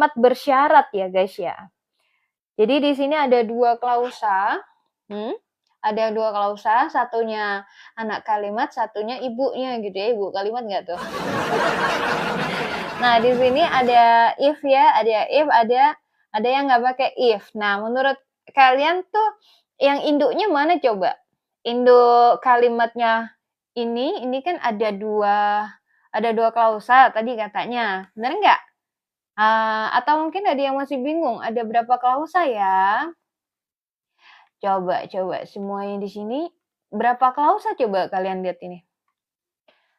kalimat bersyarat ya guys ya. Jadi di sini ada dua klausa. Ada dua klausa, satunya anak kalimat, satunya ibunya gitu ya. Ibu kalimat nggak tuh? Nah, di sini ada if ya, ada if, ada yang nggak pakai if. Nah, menurut kalian tuh yang induknya mana coba? Induk kalimatnya ini kan ada dua klausa tadi katanya. Bener nggak? Atau mungkin ada yang masih bingung, ada berapa klausa ya? Coba semua yang di sini berapa klausa coba kalian lihat ini?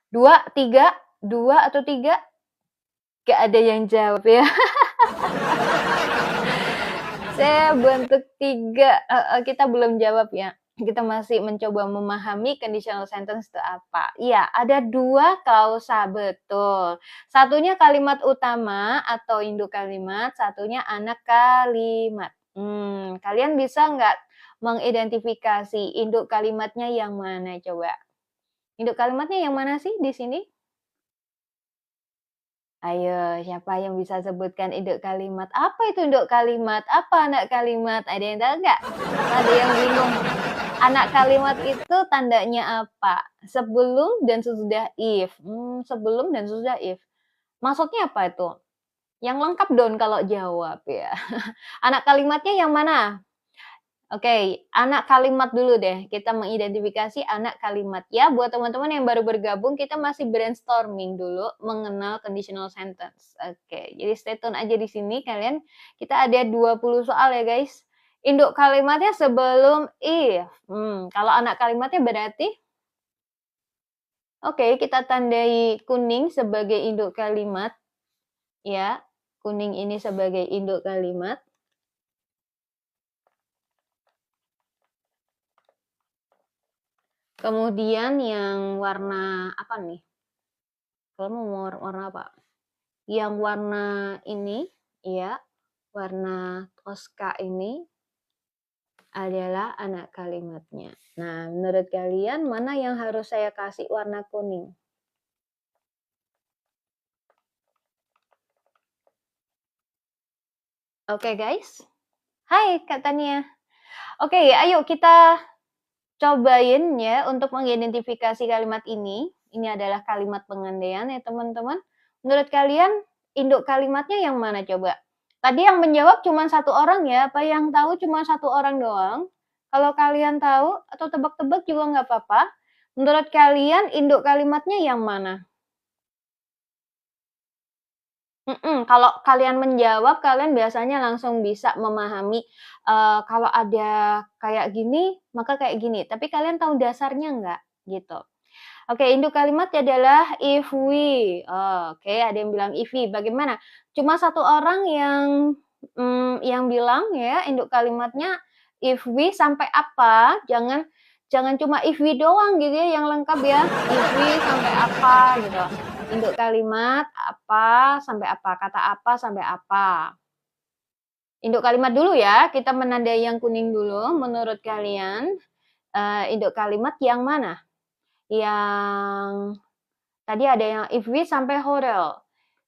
2, 3, 2 atau 3? Gak ada yang jawab ya. Saya bentuk 3, kita belum jawab ya. Kita masih mencoba memahami conditional sentence itu apa. Iya, ada 2 klausa, betul. Satunya kalimat utama atau induk kalimat, satunya anak kalimat. Kalian bisa nggak mengidentifikasi induk kalimatnya yang mana coba? Induk kalimatnya yang mana sih di sini? Ayo, siapa yang bisa sebutkan induk kalimat? Apa itu induk kalimat? Apa anak kalimat? Ada yang tahu nggak? Atau ada yang bingung? Anak kalimat itu tandanya apa? Sebelum dan sesudah if. Sebelum dan sesudah if. Maksudnya apa itu? Yang lengkap dong kalau jawab ya. Anak kalimatnya yang mana? Oke, anak kalimat dulu deh. Kita mengidentifikasi anak kalimat. Ya, buat teman-teman yang baru bergabung, kita masih brainstorming dulu mengenal conditional sentence. Oke, jadi stay tune aja di sini kalian. Kita ada 20 soal ya guys. Induk kalimatnya sebelum if. Kalau anak kalimatnya berarti oke, kita tandai kuning sebagai induk kalimat. Ya, kuning ini sebagai induk kalimat. Kemudian yang warna apa nih? Kalau mau warna apa? Yang warna ini, ya, warna toska ini adalah anak kalimatnya. Nah, menurut kalian mana yang harus saya kasih warna kuning? Oke guys. Hai Kak Tania. Oke, ayo kita cobain ya untuk mengidentifikasi kalimat ini. Ini adalah kalimat pengandaian ya teman-teman. Menurut kalian induk kalimatnya yang mana coba? Tadi yang menjawab cuma satu orang ya, apa yang tahu cuma satu orang doang? Kalau kalian tahu atau tebak-tebak juga nggak apa-apa. Menurut kalian induk kalimatnya yang mana? Kalau kalian menjawab, kalian biasanya langsung bisa memahami, kalau ada kayak gini, maka kayak gini. Tapi kalian tahu dasarnya nggak? Gitu. Oke, induk kalimatnya adalah if we. Oke, ada yang bilang if we. Bagaimana? Cuma satu orang yang bilang ya, induk kalimatnya if we sampai apa? Jangan cuma if we doang gitu ya yang lengkap ya. If we sampai apa gitu. Induk kalimat apa sampai apa, kata apa sampai apa. Induk kalimat dulu ya, kita menandai yang kuning dulu. Menurut kalian, induk kalimat yang mana? Yang tadi ada yang if we sampai hotel.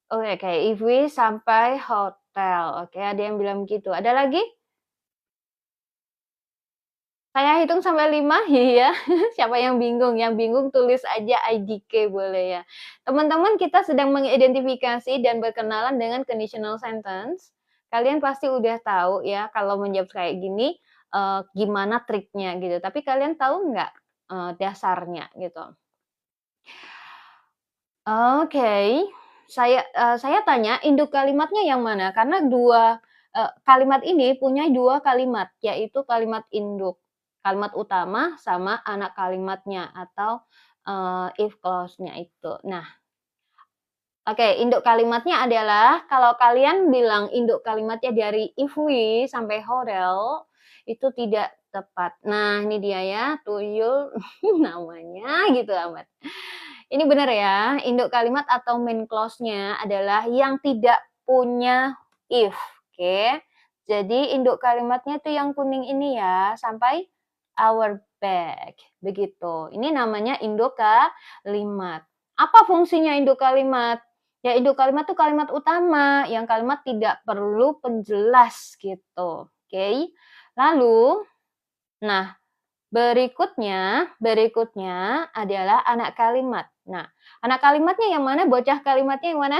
Oke, if we sampai hotel. Oke, ada yang bilang gitu. Ada lagi? Saya hitung sampai 5, iya. Siapa yang bingung? Yang bingung tulis aja IDK boleh ya. Teman-teman, kita sedang mengidentifikasi dan berkenalan dengan conditional sentence. Kalian pasti udah tahu ya kalau menjawab kayak gini gimana triknya gitu. Tapi kalian tahu nggak dasarnya gitu? Oke, saya tanya induk kalimatnya yang mana? Karena kalimat ini punya 2 kalimat, yaitu kalimat induk. Kalimat utama sama anak kalimatnya atau, if clause-nya itu. Nah, oke, induk kalimatnya adalah kalau kalian bilang induk kalimatnya dari if we sampai hotel, itu tidak tepat. Nah, ini dia ya, tuyul namanya gitu amat. Ini benar ya, induk kalimat atau main clause-nya adalah yang tidak punya if. Oke. Jadi induk kalimatnya itu yang kuning ini ya, sampai our back. Begitu. Ini namanya induk kalimat. Apa fungsinya induk kalimat? Ya, induk kalimat tuh kalimat utama, yang kalimat tidak perlu penjelas gitu. Oke. Lalu, nah berikutnya adalah anak kalimat. Nah, anak kalimatnya yang mana? Bocah kalimatnya yang mana?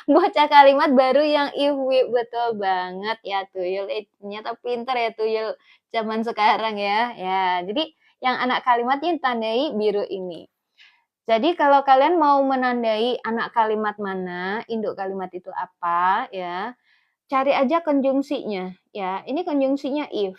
Bocah kalimat baru yang if we, betul banget ya Tuyul. Ternyata pinter ya Tuyul zaman sekarang ya. Ya, jadi yang anak kalimatnya tandai biru ini. Jadi kalau kalian mau menandai anak kalimat mana, induk kalimat itu apa ya, cari aja konjungsinya ya. Ini konjungsinya if.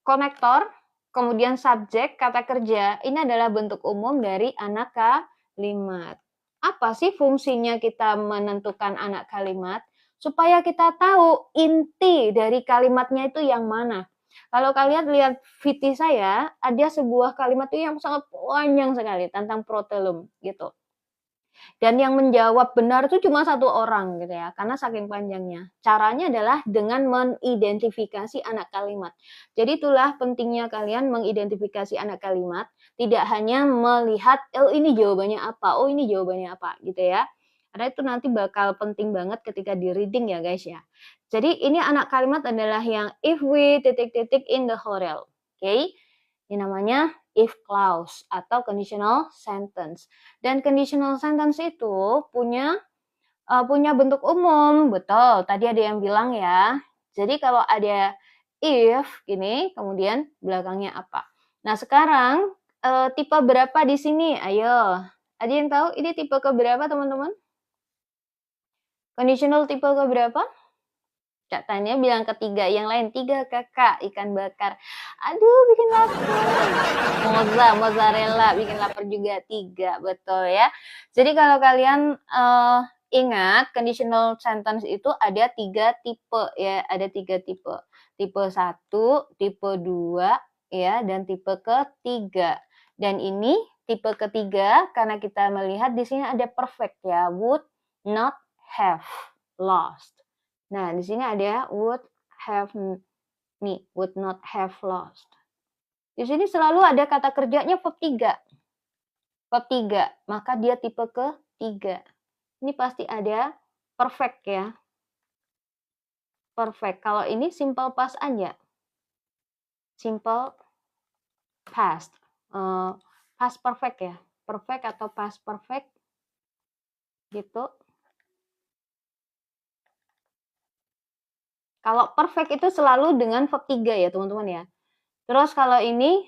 Konektor, kemudian subjek, kata kerja, ini adalah bentuk umum dari anak kalimat. Apa sih fungsinya kita menentukan anak kalimat? Supaya kita tahu inti dari kalimatnya itu yang mana. Kalau kalian lihat VT saya, ada sebuah kalimat itu yang sangat panjang sekali tentang protelum gitu. Dan yang menjawab benar itu cuma satu orang gitu ya, karena saking panjangnya. Caranya adalah dengan mengidentifikasi anak kalimat. Jadi itulah pentingnya kalian mengidentifikasi anak kalimat, tidak hanya melihat, oh ini jawabannya apa, oh ini jawabannya apa gitu ya. Karena itu nanti bakal penting banget ketika di reading ya guys ya. Jadi ini anak kalimat adalah yang if we titik-titik in the hotel. Oke. Ini namanya if clause atau conditional sentence. Dan conditional sentence itu punya bentuk umum, betul. Tadi ada yang bilang ya. Jadi kalau ada if gini, kemudian belakangnya apa? Nah, sekarang tipe berapa di sini? Ayo. Ada yang tahu ini tipe keberapa, teman-teman? Conditional tipe keberapa? Kak Tania bilang ketiga, yang lain 3 kakak, ikan bakar. Aduh, bikin lapar. Mozzarella, bikin lapar juga 3, betul ya. Jadi kalau kalian ingat, conditional sentence itu ada 3 tipe ya, ada 3 tipe. Tipe 1, tipe 2, ya, dan tipe ketiga. Dan ini tipe ketiga karena kita melihat di sini ada perfect ya, would not have lost. Nah, di sini ada would not have lost. Di sini selalu ada kata kerjanya verb 3. Verb 3, maka dia tipe ketiga. Ini pasti ada perfect ya. Perfect. Kalau ini simple past aja. Simple past. Past perfect ya. Perfect atau past perfect. Gitu. Kalau perfect itu selalu dengan verb 3 ya teman-teman ya. Terus kalau ini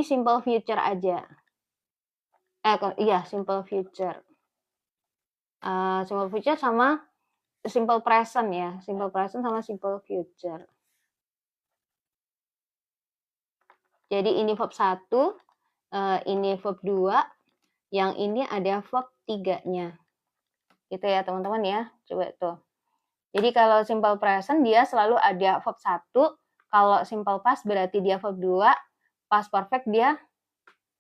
simple future aja. Iya, simple future. Simple future sama simple present ya. Simple present sama simple future. Jadi ini verb 1, ini verb 2, yang ini ada verb 3-nya. Gitu ya teman-teman ya. Coba tuh. Jadi kalau simple present dia selalu ada verb 1, kalau simple past berarti dia verb 2, past perfect dia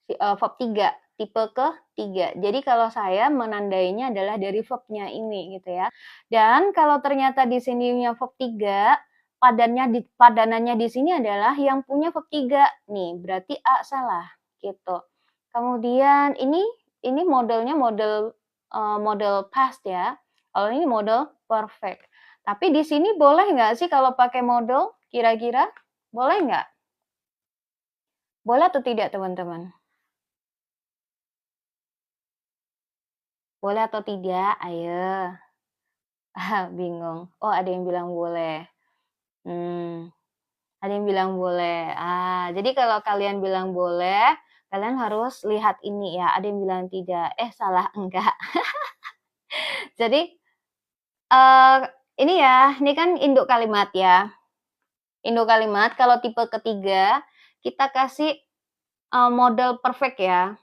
verb 3, tipe ketiga. Jadi kalau saya menandainya adalah dari verbnya ini gitu ya. Dan kalau ternyata di sininya verb 3, padanannya di sini adalah yang punya verb 3. Nih, berarti A salah gitu. Kemudian ini modelnya model past ya. Kalau ini model perfect. Tapi di sini boleh nggak sih kalau pakai model? Kira-kira boleh nggak? Boleh atau tidak teman-teman? Boleh atau tidak? Ayo. Bingung. Oh, ada yang bilang boleh. Ada yang bilang boleh. Jadi kalau kalian bilang boleh, kalian harus lihat ini ya. Ada yang bilang tidak. Salah enggak. Jadi ini ya, ini kan induk kalimat ya. Induk kalimat kalau tipe ketiga kita kasih model perfect ya.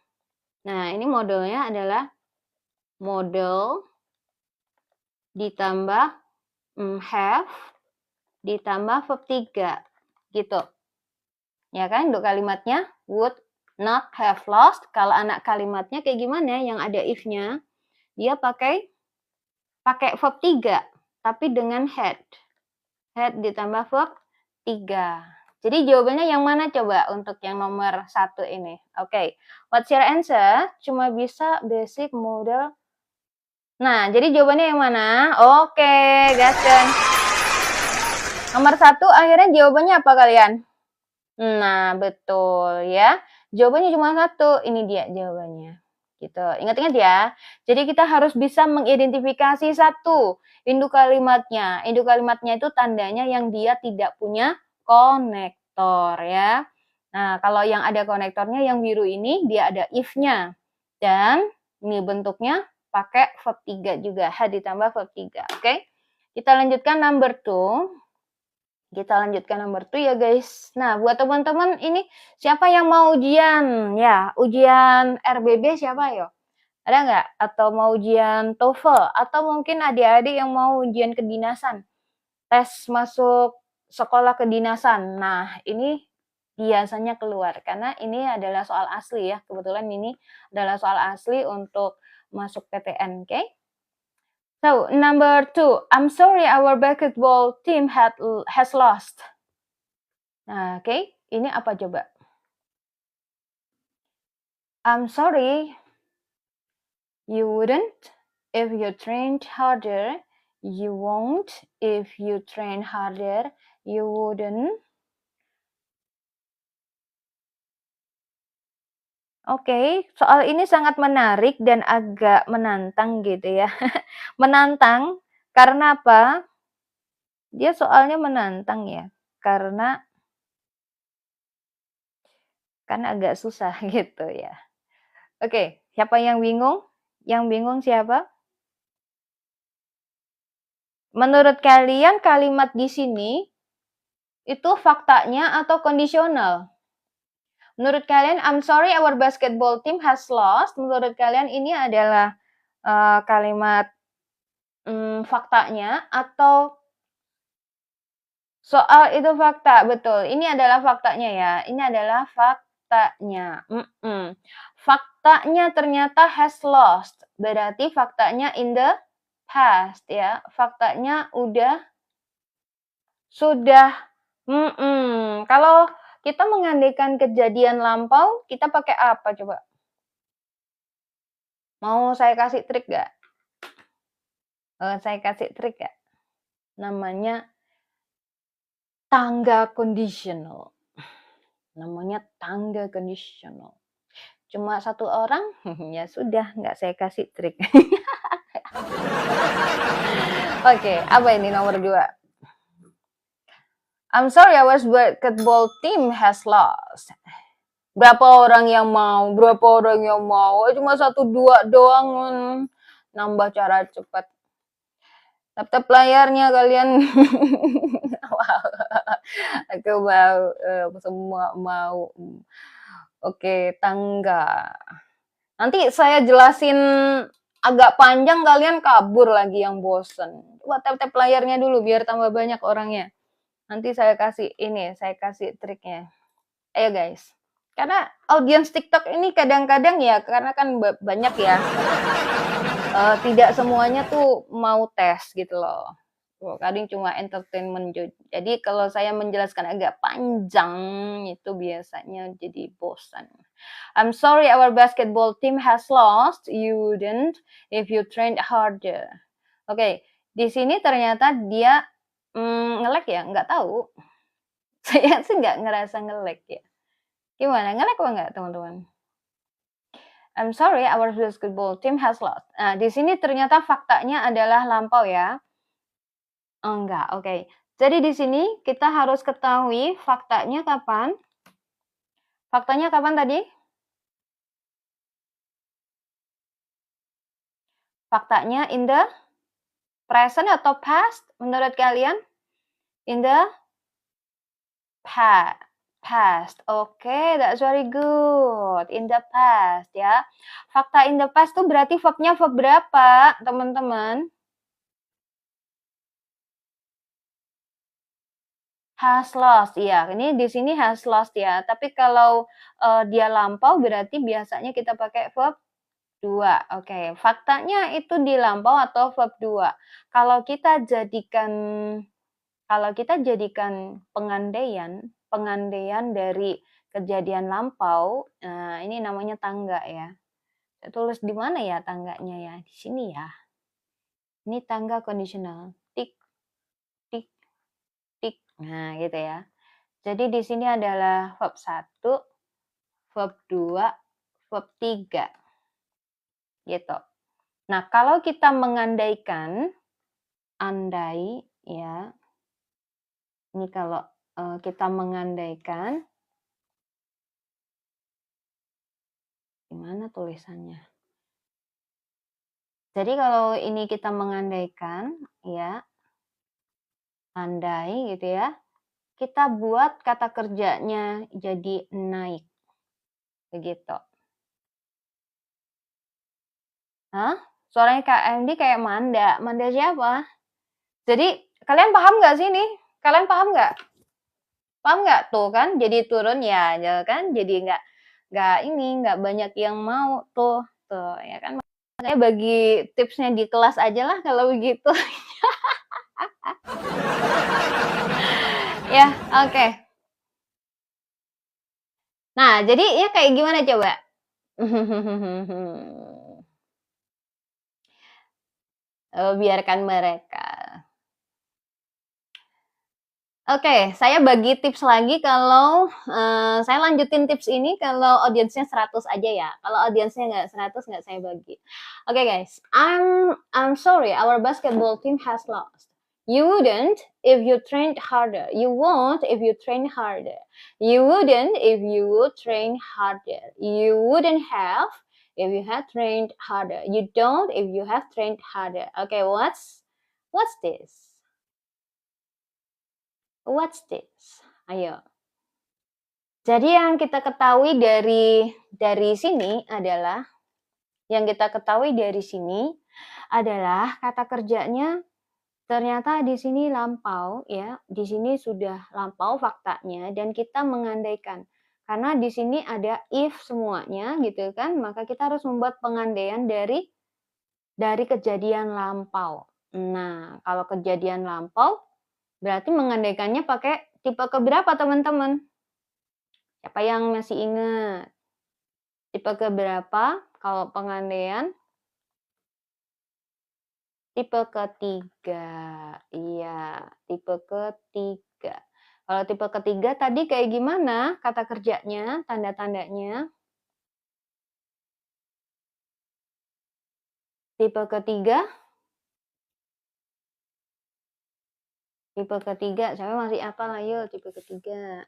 Nah, ini modelnya adalah model ditambah have ditambah verb 3 gitu. Ya kan, induk kalimatnya would not have lost. Kalau anak kalimatnya kayak gimana yang ada if-nya? Dia pakai verb 3 tapi dengan had. Had ditambah verb 3. Jadi jawabannya yang mana coba untuk yang nomor 1 ini? Oke. What's your answer? Cuma bisa basic model Nah, jadi jawabannya yang mana? Oke, gaskan. Nomor 1 akhirnya jawabannya apa kalian? Nah, betul ya. Jawabannya cuma 1, ini dia jawabannya. Gitu. Ingat-ingat ya. Jadi kita harus bisa mengidentifikasi satu induk kalimatnya. Induk kalimatnya itu tandanya yang dia tidak punya konektor ya. Nah, kalau yang ada konektornya yang biru ini dia ada if-nya. Dan ini bentuknya pakai verb 3 juga. H ditambah verb 3. Oke. Kita lanjutkan number 2. Kita lanjutkan nomor 2 ya guys. Nah, buat teman-teman ini siapa yang mau ujian? Ya, ujian RBB siapa yo? Ada nggak? Atau mau ujian TOEFL? Atau mungkin adik-adik yang mau ujian kedinasan? Tes masuk sekolah kedinasan. Nah, ini biasanya keluar karena ini adalah soal asli ya. Kebetulan ini adalah soal asli untuk masuk PTN, oke? Okay? So, number 2, I'm sorry our basketball team has lost. Nah, oke, ini apa coba? I'm sorry, you wouldn't if you trained harder. You won't if you train harder. You wouldn't. Oke, soal ini sangat menarik dan agak menantang gitu ya. Menantang karena apa? Dia soalnya menantang ya. Karena agak susah gitu ya. Oke, siapa yang bingung? Yang bingung siapa? Menurut kalian kalimat di sini itu faktanya atau kondisional? Menurut kalian, I'm sorry our basketball team has lost. Menurut kalian ini adalah kalimat faktanya atau soal itu fakta? Betul. Ini adalah faktanya ya. Ini adalah faktanya. Faktanya ternyata has lost. Berarti faktanya in the past ya. Faktanya sudah. Kalau kita mengandaikan kejadian lampau, kita pakai apa coba? Mau saya kasih trik gak? Saya kasih trik gak? Namanya tangga conditional. Namanya tangga conditional. Cuma satu orang, ya sudah, nggak saya kasih trik. Oke, apa ini nomor 2? I'm sorry, our basketball team has lost. Berapa orang yang mau? Cuma 1-2 doang. Nambah cara cepat. Tap-tap layarnya kalian. Aku mau, semua mau. Oke, tangga. Nanti saya jelasin agak panjang, kalian kabur lagi yang bosen. Coba tap-tap layarnya dulu biar tambah banyak orangnya. Nanti saya kasih triknya. Ayo guys. Karena audiens TikTok ini kadang-kadang ya, karena kan banyak ya. Tidak semuanya tuh mau tes gitu loh. Kadang cuma entertainment. Jadi kalau saya menjelaskan agak panjang itu biasanya jadi bosan. I'm sorry our basketball team has lost. You wouldn't if you trained harder. Oke, di sini ternyata dia nge-lag ya, nggak tahu. Saya sih nggak ngerasa nge-lag ya. Gimana, nge-lag apa nggak teman-teman? I'm sorry our basketball team has lost. Nah, di sini ternyata faktanya adalah lampau ya. Enggak, oke. Jadi di sini kita harus ketahui faktanya kapan? Faktanya kapan tadi? Faktanya in the present atau past menurut kalian? In the past. Oke, that's very good. In the past ya. Fakta in the past tuh berarti verbnya verb berapa, teman-teman? Has lost, iya. Ini di sini has lost ya. Tapi kalau dia lampau berarti biasanya kita pakai verb 2. Oke, faktanya itu di lampau atau verb 2. Kalau kita jadikan pengandaian dari kejadian lampau, ini namanya tangga ya. Saya tulis di mana ya tangganya ya? Di sini ya. Ini tangga kondisional. Tik, tik, tik. Nah, gitu ya. Jadi di sini adalah verb 1, verb 2, verb 3. Gitu. Nah, kalau kita mengandaikan, andai ya. Ini kalau kita mengandaikan, gimana tulisannya? Jadi kalau ini kita mengandaikan, ya, andai gitu ya, kita buat kata kerjanya jadi naik. Begitu. Hah? Suaranya Kak MD kayak Manda. Manda siapa? Jadi kalian paham nggak sih ini? Kalian paham nggak? Paham nggak? Tuh kan jadi turun ya kan? Jadi nggak banyak yang mau tuh ya kan? Saya bagi tipsnya di kelas aja lah kalau begitu. Ya, oke. Nah, jadi ya kayak gimana coba? Biarkan mereka. Oke, saya bagi tips lagi kalau saya lanjutin tips ini kalau audiensnya 100 aja ya. Kalau audiensnya nggak 100 nggak saya bagi. Oke guys, I'm sorry our basketball team has lost. You wouldn't if you trained harder. You won't if you train harder. You wouldn't if you would train harder. You wouldn't have if you had trained harder. You don't if you have trained harder. Okay, what's this? What's this? Ayo. Jadi yang kita ketahui dari sini adalah kata kerjanya ternyata di sini lampau ya. Di sini sudah lampau faktanya dan kita mengandaikan. Karena di sini ada if semuanya gitu kan, maka kita harus membuat pengandaian dari kejadian lampau. Nah, kalau kejadian lampau berarti mengandaikannya pakai tipe keberapa teman-teman? Siapa yang masih ingat? Tipe keberapa kalau pengandaian? Tipe ketiga. Iya, tipe ketiga. Kalau tipe ketiga tadi kayak gimana kata kerjanya, tanda-tandanya? Tipe ketiga? Tipe ketiga, saya masih apa lah yuk tipe ketiga.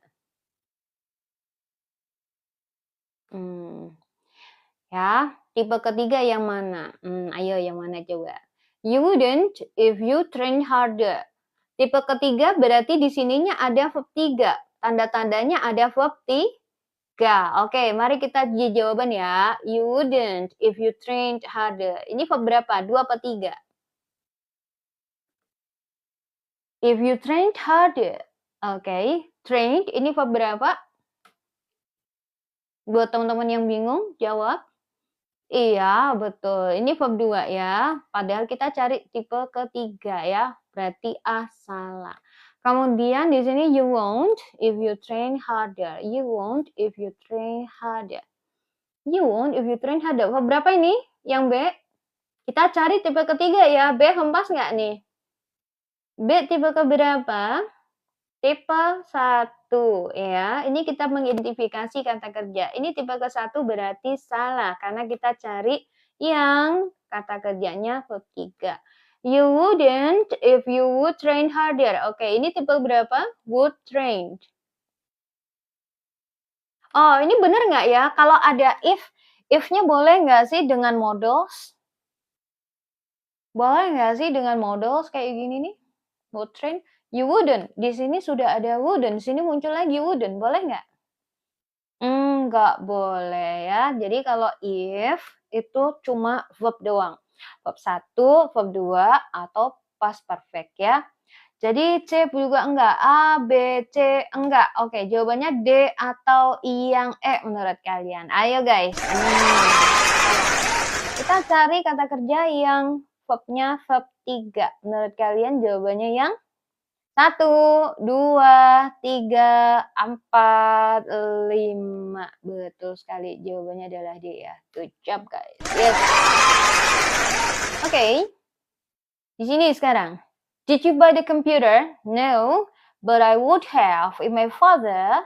Ya, tipe ketiga yang mana? Ayo yang mana coba? You wouldn't if you train harder. Tipe ketiga berarti di sininya ada verb 3. Tanda-tandanya ada verb 3. Oke, mari kita di jawaban ya. You wouldn't if you trained harder. Ini verb berapa? 2 apa 3? If you trained harder. Oke, trained ini verb berapa? Buat teman-teman yang bingung, jawab. Iya, betul. Ini verb 2 ya. Padahal kita cari tipe ketiga ya. Berarti A salah. Kemudian di sini you won't if you train harder. You won't if you train harder. You won't if you train harder. Verb berapa ini? Yang B? Kita cari tipe ketiga ya. B hempas nggak nih? B tipe keberapa? Tipe 1 ya. Ini kita mengidentifikasi kata kerja. Ini tipe ke-1 berarti salah karena kita cari yang kata kerjanya verb 3. You wouldn't if you would train harder. Oke, ini tipe berapa? Would train. Oh, ini benar nggak ya? Kalau ada if-nya boleh nggak sih dengan modals? Boleh nggak sih dengan modals kayak gini nih? Would train. You wouldn't. Di sini sudah ada wouldn't. Di sini muncul lagi wouldn't. Boleh nggak? Nggak boleh ya. Jadi kalau if itu cuma verb doang. Verb 1, verb 2, atau past perfect ya. Jadi C juga enggak. A, B, C enggak. Oke, jawabannya D atau I yang E menurut kalian. Ayo guys. Kita cari kata kerja yang verbnya verb 3. Menurut kalian jawabannya yang 1, 2, 3, 4, 5. Betul sekali. Jawabannya adalah D ya. Good job guys. Yes. Oke. Di sini sekarang. Did you buy the computer? No, but I would have if my father.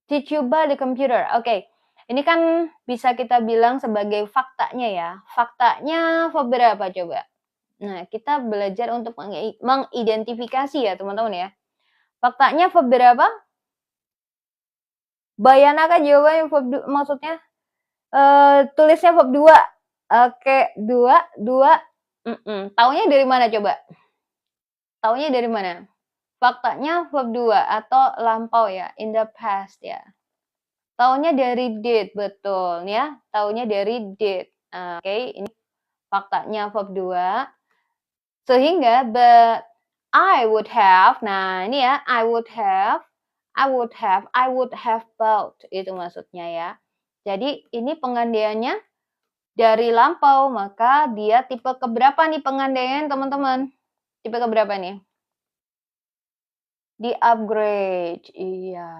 Did you buy the computer? Oke. Ini kan bisa kita bilang sebagai faktanya ya. Faktanya verb berapa coba? Nah, kita belajar untuk mengidentifikasi ya, teman-teman ya. Faktanya verb berapa? Bayangkan jawabannya verb maksudnya tulisnya verb 2. Oke, 2. Taunya dari mana coba? Taunya dari mana? Faktanya verb 2 atau lampau ya, in the past ya. Taunya dari did, betul ya. Taunya dari did. Oke, ini faktanya verb 2. Sehingga but I would have. Nah, ini ya, I would have bought. Itu maksudnya ya. Jadi ini pengandaiannya dari lampau, maka dia tipe keberapa nih pengandaian, teman-teman? Tipe keberapa nih? Di upgrade. Iya.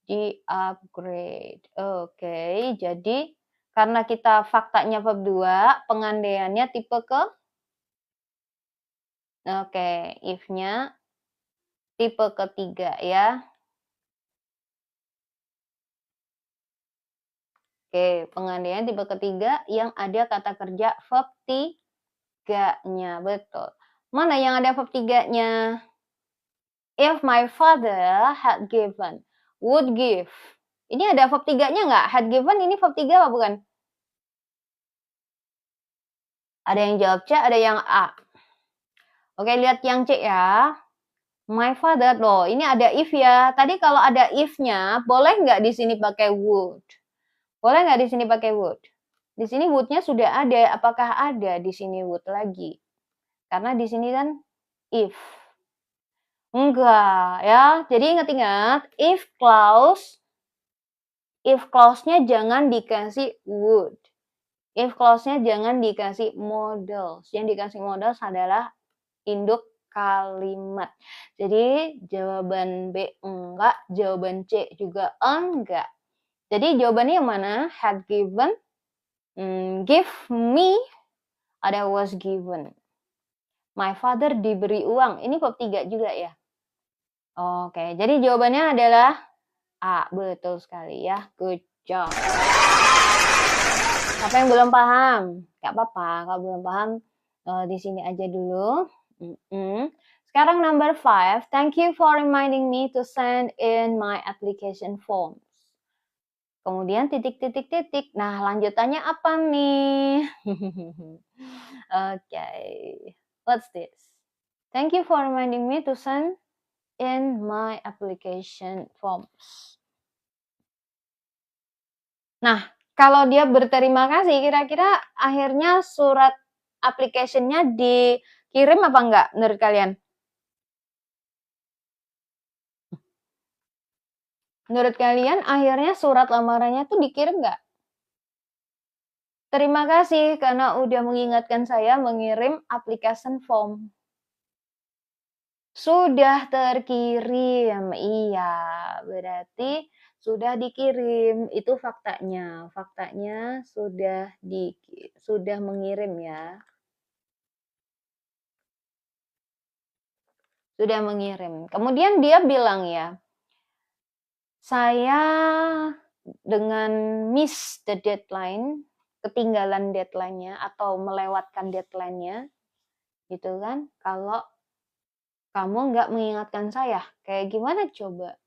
Di upgrade. Oke, jadi karena kita faktanya verb 2, pengandaiannya tipe ke if-nya tipe ketiga ya. Oke, pengandaian tipe ketiga yang ada kata kerja verb 3-nya, betul. Mana yang ada verb 3-nya? If my father had given, would give. Ini ada verb 3-nya nggak? Had given ini verb 3 apa bukan? Ada yang jawab C, ada yang A. Oke, lihat yang C ya. My father, loh ini ada if ya. Tadi kalau ada if-nya, boleh nggak di sini pakai would? Boleh nggak di sini pakai would? Di sini would-nya sudah ada. Apakah ada di sini would lagi? Karena di sini kan if. Enggak ya. Jadi ingat-ingat, if clause-nya jangan dikasih would. If clause-nya jangan dikasih modal. Yang dikasih modal adalah induk kalimat. Jadi jawaban B enggak, jawaban C juga enggak. Jadi jawabannya yang mana? Had given, give me, ada was given. My father diberi uang. Ini verb 3 juga ya. Oke, jadi jawabannya adalah A. Betul sekali ya. Good job. Siapa yang belum paham? Gak apa-apa. Kalau belum paham, di sini aja dulu. Sekarang number 5. Thank you for reminding me to send in my application forms. Kemudian titik. Nah, lanjutannya apa nih? Okay. What's this? Thank you for reminding me to send in my application forms. Nah, kalau dia berterima kasih, kira-kira akhirnya surat application-nya dikirim apa enggak menurut kalian? Menurut kalian akhirnya surat lamarannya tuh dikirim nggak? Terima kasih karena udah mengingatkan saya mengirim application form. Sudah terkirim, iya, berarti sudah dikirim, itu faktanya. Faktanya sudah mengirim ya. Sudah mengirim. Kemudian dia bilang ya, saya dengan miss the deadline, ketinggalan deadline-nya atau melewatkan deadline-nya, gitu kan, kalau kamu nggak mengingatkan saya. Kayak gimana coba?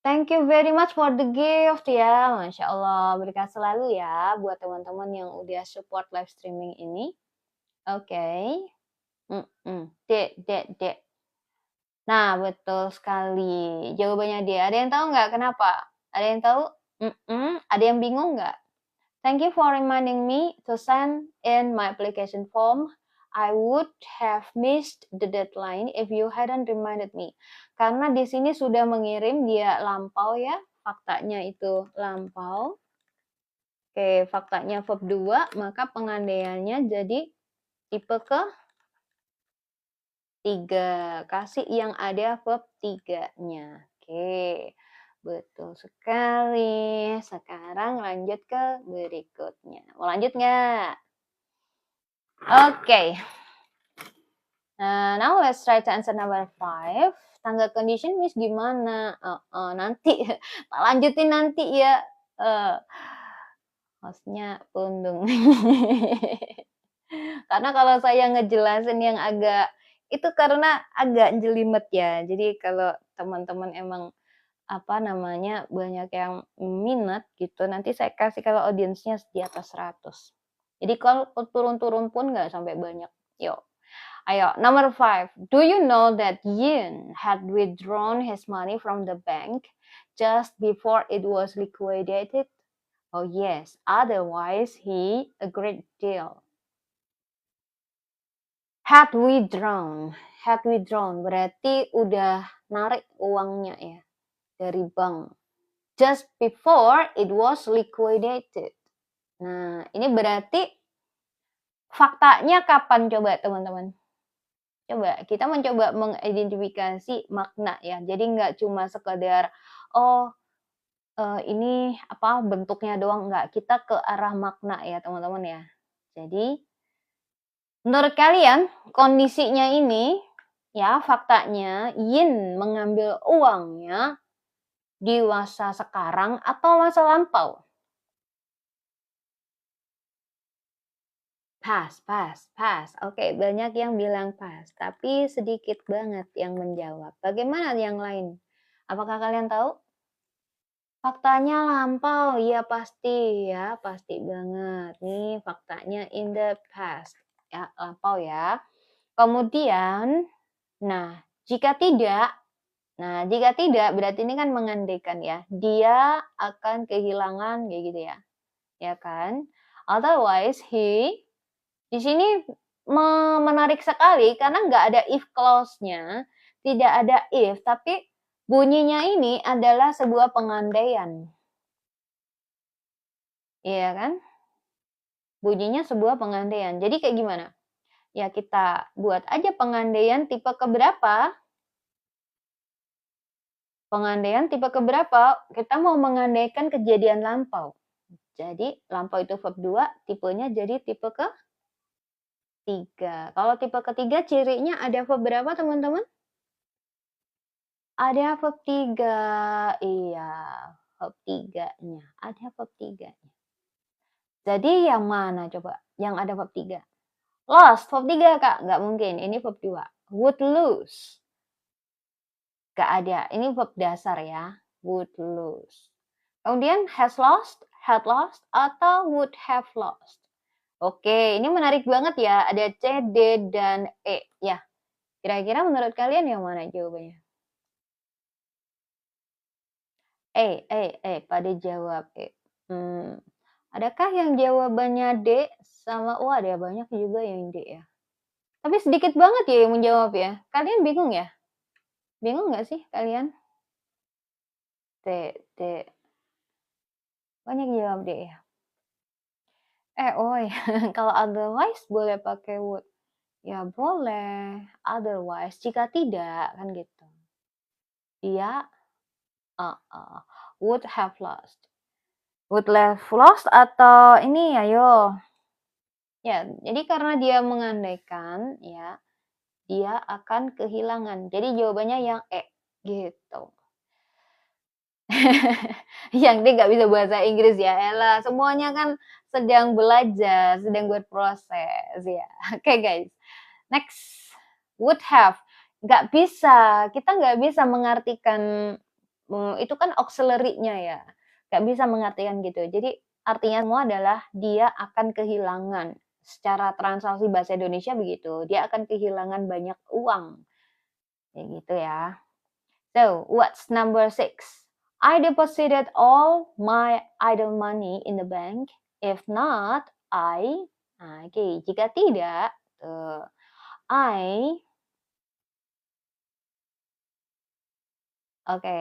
Thank you very much for the gift ya. Masya Allah, berkah selalu ya buat teman-teman yang udah support live streaming ini. Oke. Dek. Nah, betul sekali. Jawabannya dia. Ada yang tahu nggak kenapa? Ada yang tahu? Ada yang bingung nggak? Thank you for reminding me to send in my application form. I would have missed the deadline if you hadn't reminded me. Karena di sini sudah mengirim, dia lampau ya. Faktanya itu lampau. Oke, faktanya verb 2, maka pengandaiannya jadi tipe ke 3. Kasih yang ada verb 3-nya. Oke, betul sekali. Sekarang lanjut ke berikutnya. Mau lanjut nggak? Okay. Now let's try to answer number 5. Tangga condition Miss gimana? Nanti tak lanjutin nanti ya. Hostnya pundung. Karena kalau saya ngejelasin yang agak itu karena agak jelimet ya. Jadi kalau teman-teman emang apa namanya banyak yang minat gitu, nanti saya kasih kalau audiensnya di atas 100. Jadi kalau turun-turun pun nggak sampai banyak. Yuk. Ayo, number 5. Do you know that Yin had withdrawn his money from the bank just before it was liquidated? Oh yes, otherwise he a great deal. Had withdrawn berarti udah narik uangnya ya dari bank. Just before it was liquidated. Nah, ini berarti faktanya kapan coba teman-teman? Coba kita mencoba mengidentifikasi makna ya. Jadi nggak cuma sekedar ini apa bentuknya doang, nggak. Kita ke arah makna ya teman-teman ya. Jadi menurut kalian kondisinya ini ya faktanya Yin mengambil uangnya di masa sekarang atau masa lampau? Pas. Oke, banyak yang bilang pas, tapi sedikit banget yang menjawab. Bagaimana yang lain? Apakah kalian tahu? Faktanya lampau, iya pasti ya, pasti banget. Nih faktanya in the past, ya lampau ya. Kemudian, jika tidak berarti ini kan mengandaikan ya, dia akan kehilangan kayak gitu ya kan? Otherwise di sini menarik sekali karena nggak ada if clause-nya, tidak ada if, tapi bunyinya ini adalah sebuah pengandaian. Iya kan? Bunyinya sebuah pengandaian. Jadi kayak gimana? Ya kita buat aja pengandaian tipe keberapa? Pengandaian tipe keberapa? Kita mau mengandaikan kejadian lampau. Jadi lampau itu verb 2, tipenya jadi tipe ke 3. Kalau tipe ketiga cirinya ada verb berapa teman-teman? Ada verb 3. Iya, verb 3-nya. Ada verb 3-nya. Jadi yang mana coba? Yang ada verb 3. Lost, verb 3 Kak. Nggak mungkin. Ini verb 2. Would lose. Nggak ada. Ini verb dasar ya. Would lose. Kemudian has lost, had lost, atau would have lost. Oke, ini menarik banget ya. Ada C, D, dan E. Ya, kira-kira menurut kalian yang mana jawabannya? Pada jawab E. Adakah yang jawabannya D sama ada banyak juga yang D ya. Tapi sedikit banget ya yang menjawab ya. Kalian bingung ya? Bingung nggak sih kalian? D. Banyak jawab D ya. Kalau otherwise boleh pakai would. Ya boleh. Otherwise, jika tidak kan gitu. Dia would have lost. Would have lost atau ini ayo. Ya, jadi karena dia mengandaikan ya, dia akan kehilangan. Jadi jawabannya yang E gitu. Yang D nggak bisa bahasa Inggris ya, elah. Semuanya kan sedang belajar, sedang berproses ya. Oke guys, next would have nggak bisa, kita nggak bisa mengartikan itu kan auxiliary-nya ya, nggak bisa mengartikan gitu. Jadi artinya semua adalah dia akan kehilangan. Secara translasi bahasa Indonesia begitu, dia akan kehilangan banyak uang, kayak gitu ya. So what's number 6? I deposited all my idle money in the bank. If not, jika tidak, oke.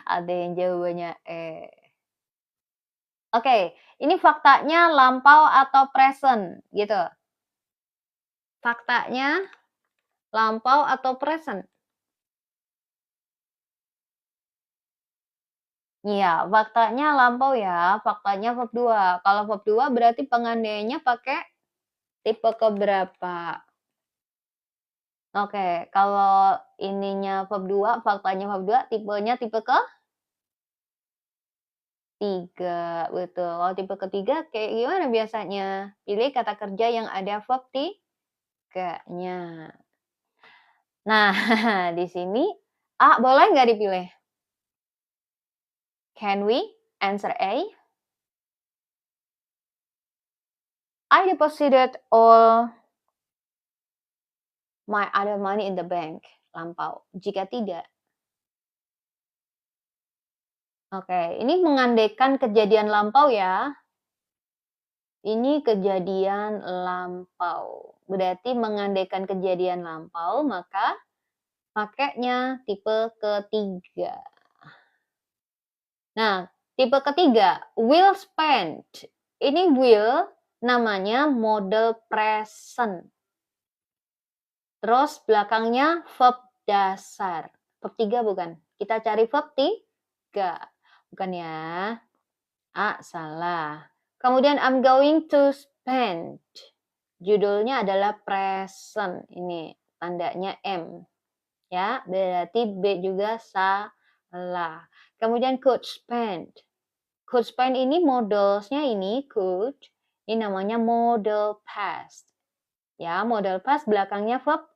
Ada yang jawabannya Oke, ini faktanya lampau atau present gitu. Faktanya lampau atau present? Iya, faktanya lampau ya, faktanya verb 2. Kalau verb 2 berarti pengandaiannya pakai tipe keberapa? Oke, kalau ininya verb 2, faktanya verb 2, tipenya tipe ke-3, betul. Kalau tipe ke-3 kayak gimana biasanya? Pilih kata kerja yang ada verb 3-nya. Nah, di sini A boleh nggak dipilih? Can we answer A? I deposited all my other money in the bank. Lampau. Jika tidak, oke, ini mengandaikan kejadian lampau ya. Ini kejadian lampau. Berarti mengandaikan kejadian lampau, maka pakainya tipe ketiga. Nah, tipe ketiga, will spend. Ini will namanya model present. Terus belakangnya verb dasar. Verb 3 bukan? Kita cari verb 3. Bukan ya? A, salah. Kemudian I'm going to spend. Judulnya adalah present. Ini tandanya M. Ya, berarti B juga salah. Kemudian could spend. Could spend ini modelsnya ini could. Ini namanya model past. Ya, model past belakangnya verb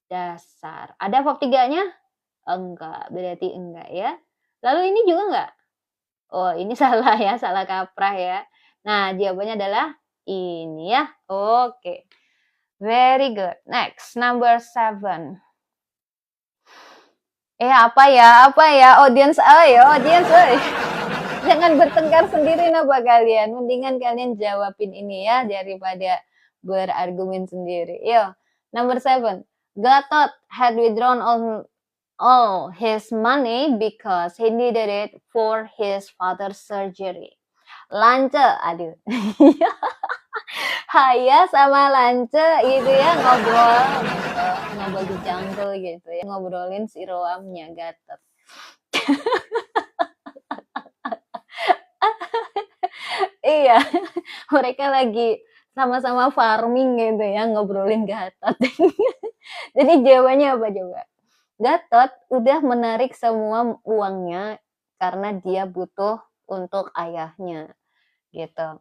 dasar. Ada verb 3-nya? Enggak, berarti enggak ya. Lalu ini juga enggak? Oh, ini salah ya, salah kaprah ya. Nah, jawabannya adalah ini ya. Oke. Very good. Next, number 7. Apa ya? Audience, audience, Jangan bertengkar sendiri napa kalian. Mendingan kalian jawabin ini ya, daripada berargumen sendiri. Yo, number 7. Gatot had withdrawn all his money because he needed it for his father's surgery. Lance, aduh. Haya sama Lance gitu ya, ngobrol di jungle gitu ya, ngobrolin si Roamnya Gatot. Iya, mereka lagi sama-sama farming gitu ya, ngobrolin Gatot. Jadi jawabannya apa coba? Gatot udah menarik semua uangnya karena dia butuh untuk ayahnya, gitu.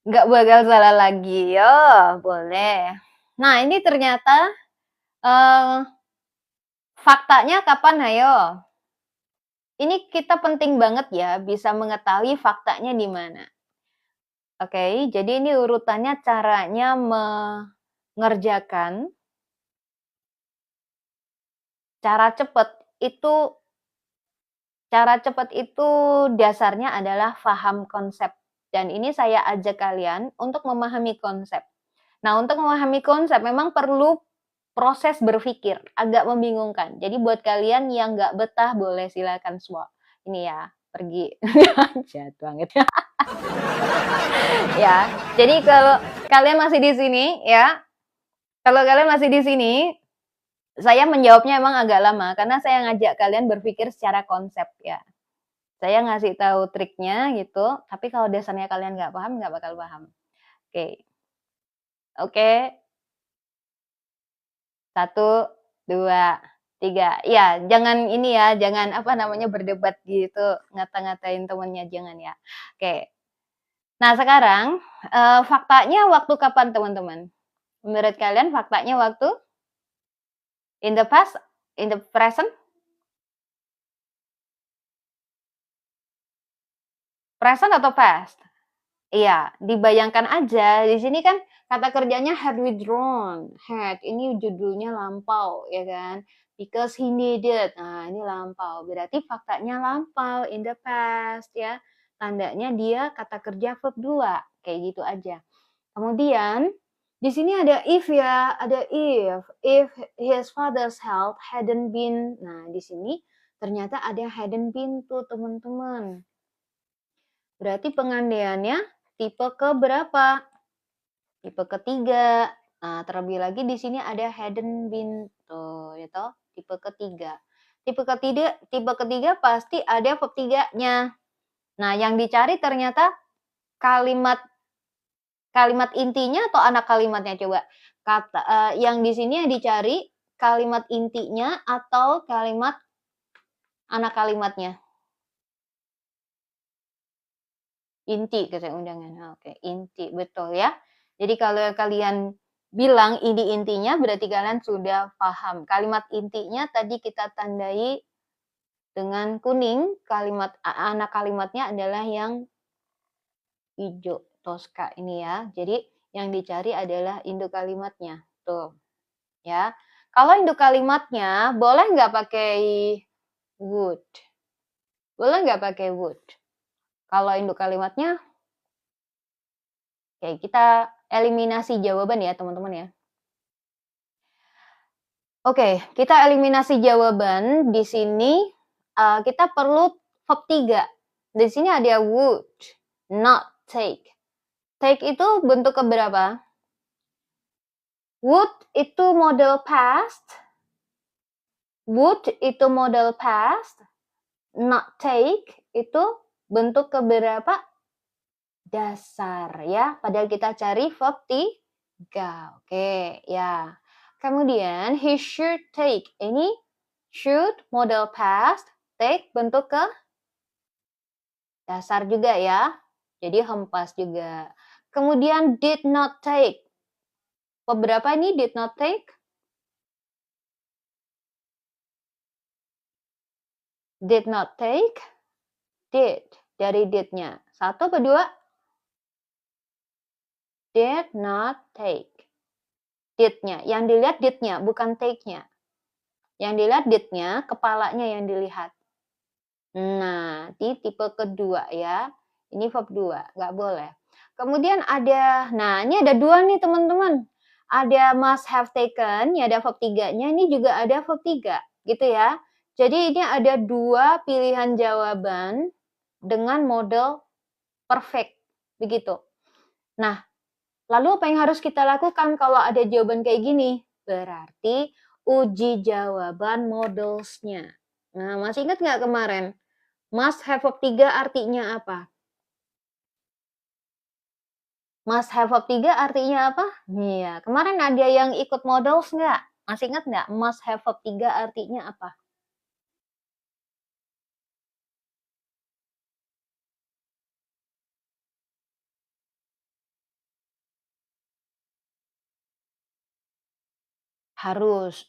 Nggak bakal salah lagi, yo, boleh. Nah, ini ternyata faktanya kapan, ayo? Ini kita penting banget ya, bisa mengetahui faktanya di mana. Oke, jadi ini urutannya caranya mengerjakan. Cara cepat itu dasarnya adalah paham konsep. Dan ini saya ajak kalian untuk memahami konsep. Nah, untuk memahami konsep memang perlu proses berpikir, agak membingungkan. Jadi buat kalian yang nggak betah boleh silakan swap. Ini ya, pergi. Jahat banget. Ya, jadi kalau kalian masih di sini ya, saya menjawabnya emang agak lama karena saya ngajak kalian berpikir secara konsep ya. Saya ngasih tahu triknya gitu, tapi kalau dasarnya kalian nggak paham, nggak bakal paham. Oke. Oke. 1, 2, 3. Ya, jangan ini ya, jangan berdebat gitu, ngata-ngatain temennya, jangan ya. Oke. Nah, sekarang faktanya waktu kapan teman-teman? Menurut kalian faktanya waktu? In the past? In the present? Present atau past? Iya, dibayangkan aja. Di sini kan kata kerjanya had withdrawn. Had, ini judulnya lampau, ya kan? Because he needed. Nah, ini lampau. Berarti faktanya lampau, in the past, ya. Tandanya dia kata kerja verb 2. Kayak gitu aja. Kemudian, di sini ada if ya, ada if. If his father's health hadn't been. Nah, di sini ternyata ada hadn't been tuh, teman-teman. Berarti pengandaiannya tipe ke berapa? Tipe ketiga. Nah, terlebih lagi di sini ada hadn't been tuh, gitu. Tipe ketiga. Tipe ketiga pasti ada verb 3-nya. Nah, yang dicari ternyata kalimat intinya atau anak kalimatnya coba. Yang di sini yang dicari kalimat intinya atau kalimat anak kalimatnya. Inti kata undangan. Oke, inti betul ya. Jadi kalau kalian bilang ini intinya berarti kalian sudah paham. Kalimat intinya tadi kita tandai dengan kuning, anak kalimatnya adalah yang hijau, Tosca ini ya. Jadi yang dicari adalah induk kalimatnya. Tuh, ya. Kalau induk kalimatnya boleh nggak pakai would? Boleh nggak pakai would? Kalau induk kalimatnya, oke, kita eliminasi jawaban ya teman-teman ya. Oke, kita eliminasi jawaban. Di sini kita perlu verb 3. Di sini ada would, not take. Take itu bentuk keberapa? Would itu model past. Would itu model past. Not take itu bentuk keberapa? Dasar ya. Padahal kita cari verb 3. Oke, ya. Kemudian he should take. Ini should model past, take bentuk ke dasar juga ya. Jadi hempas juga. Kemudian did not take. Beberapa ini did not take? Did not take? Did. Dari did-nya. 1 atau 2? Did not take. Did-nya. Yang dilihat did-nya, bukan take-nya. Yang dilihat did-nya, kepalanya yang dilihat. Nah, di tipe kedua ya. Ini verb 2, nggak boleh. Kemudian ada, nah ini ada 2 nih teman-teman. Ada must have taken, ini ada verb 3-nya, ini juga ada verb 3, gitu ya. Jadi ini ada 2 pilihan jawaban dengan model perfect, begitu. Nah, lalu apa yang harus kita lakukan kalau ada jawaban kayak gini? Berarti uji jawaban modelsnya. Nah, masih ingat nggak kemarin? Must have verb 3 artinya apa? Must have verb 3 artinya apa? Iya, kemarin ada yang ikut models nggak? Masih ingat nggak? Must have verb 3 artinya apa? Harus.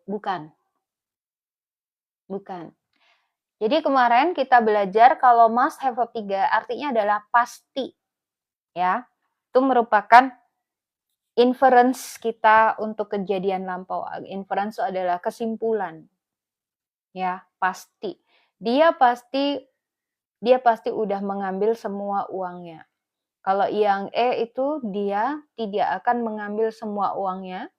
Bukan. Bukan. Jadi kemarin kita belajar kalau must have verb 3 artinya adalah pasti. Ya. Itu merupakan inference kita untuk kejadian lampau. Inference adalah kesimpulan. Ya, pasti. Dia pasti udah mengambil semua uangnya. Kalau yang E itu dia tidak akan mengambil semua uangnya.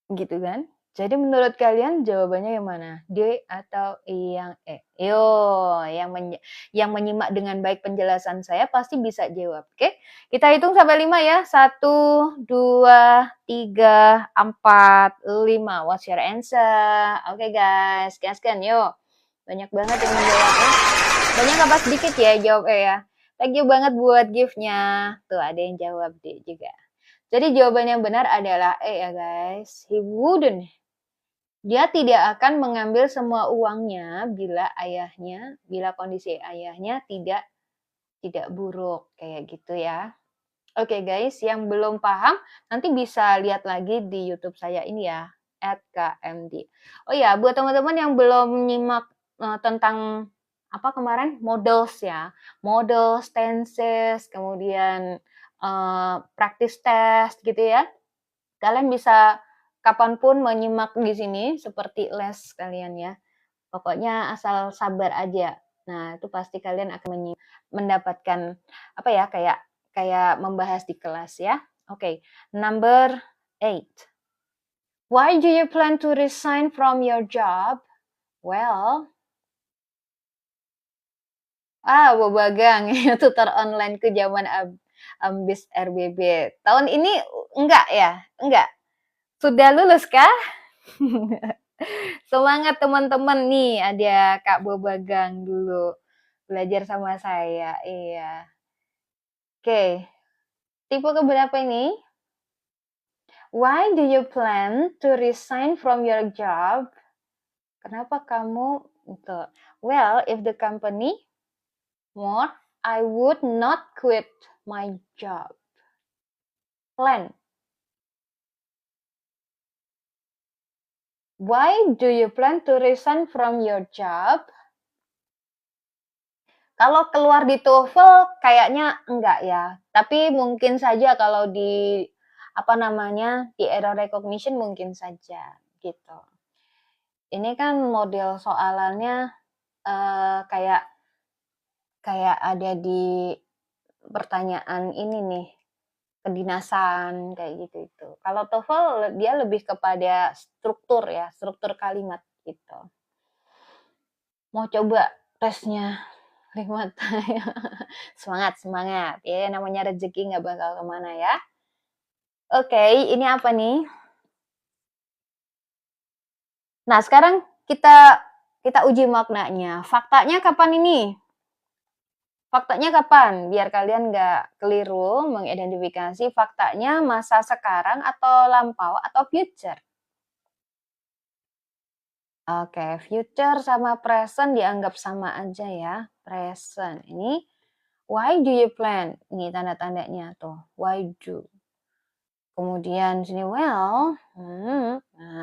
Gitu kan? Jadi menurut kalian jawabannya yang mana? D atau yang E? Yo, yang menyimak dengan baik penjelasan saya pasti bisa jawab. Oke? Kita hitung sampai 5 ya. 1, 2, 3, 4, 5. What's your answer? Oke guys, gaskan yuk. Banyak banget yang menjawab E. Banyak apa sedikit ya jawab E ya. Thank you banget buat gift-nya. Tuh ada yang jawab D juga. Jadi jawaban yang benar adalah E ya guys. He wouldn't. Dia tidak akan mengambil semua uangnya bila kondisi ayahnya tidak buruk kayak gitu ya. Oke guys, yang belum paham nanti bisa lihat lagi di YouTube saya ini ya, @kmd. Oh ya, buat teman-teman yang belum nyimak tentang apa kemarin models ya, models, tenses, kemudian practice test gitu ya. Kalian bisa kapanpun menyimak di sini seperti les kalian ya. Pokoknya asal sabar aja. Nah, itu pasti kalian akan mendapatkan apa ya, kayak membahas di kelas ya. Oke, number 8. Why do you plan to resign from your job? Well, Bagang, tutor online ke zaman ambis RBB. Tahun ini enggak ya? Enggak. Sudah lulus kah? Semangat teman-teman nih, ada Kak Bobagang dulu belajar sama saya. Iya. Oke, tipe keberapa ini? Why do you plan to resign from your job? Kenapa kamu itu? Well, if the company more, I would not quit my job. Plan. Why do you plan to resign from your job? Kalau keluar di TOEFL kayaknya enggak ya. Tapi mungkin saja kalau di apa namanya di error recognition mungkin saja gitu. Ini kan model soalannya kayak kayak ada di pertanyaan ini nih kedinasan kayak gitu itu. Kalau TOEFL dia lebih kepada struktur ya, struktur kalimat gitu. Mau coba tesnya 5 tanya. Semangat, semangat. Ya, namanya rezeki nggak bakal kemana ya. Oke, ini apa nih? Nah, sekarang kita uji maknanya. Faktanya kapan ini? Faktanya kapan? Biar kalian nggak keliru mengidentifikasi faktanya masa sekarang atau lampau atau future. Oke, future sama present dianggap sama aja ya. Present. Ini why do you plan? Ini tanda-tandanya tuh. Why do? Kemudian sini well.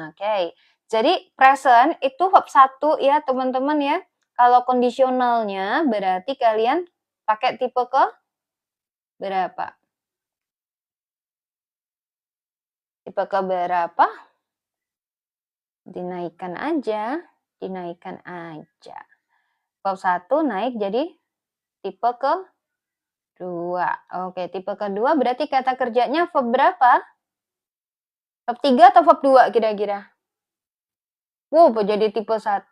Oke. Jadi present itu verb 1 ya teman-teman ya. Kalau kondisionalnya berarti kalian pakai tipe ke berapa? Tipe ke berapa? Dinaikkan aja. Dinaikkan aja. Verb 1 naik jadi tipe ke 2. Oke, tipe kedua berarti kata kerjanya verb berapa? Verb 3 atau verb 2 kira-kira? Wow, jadi tipe 1.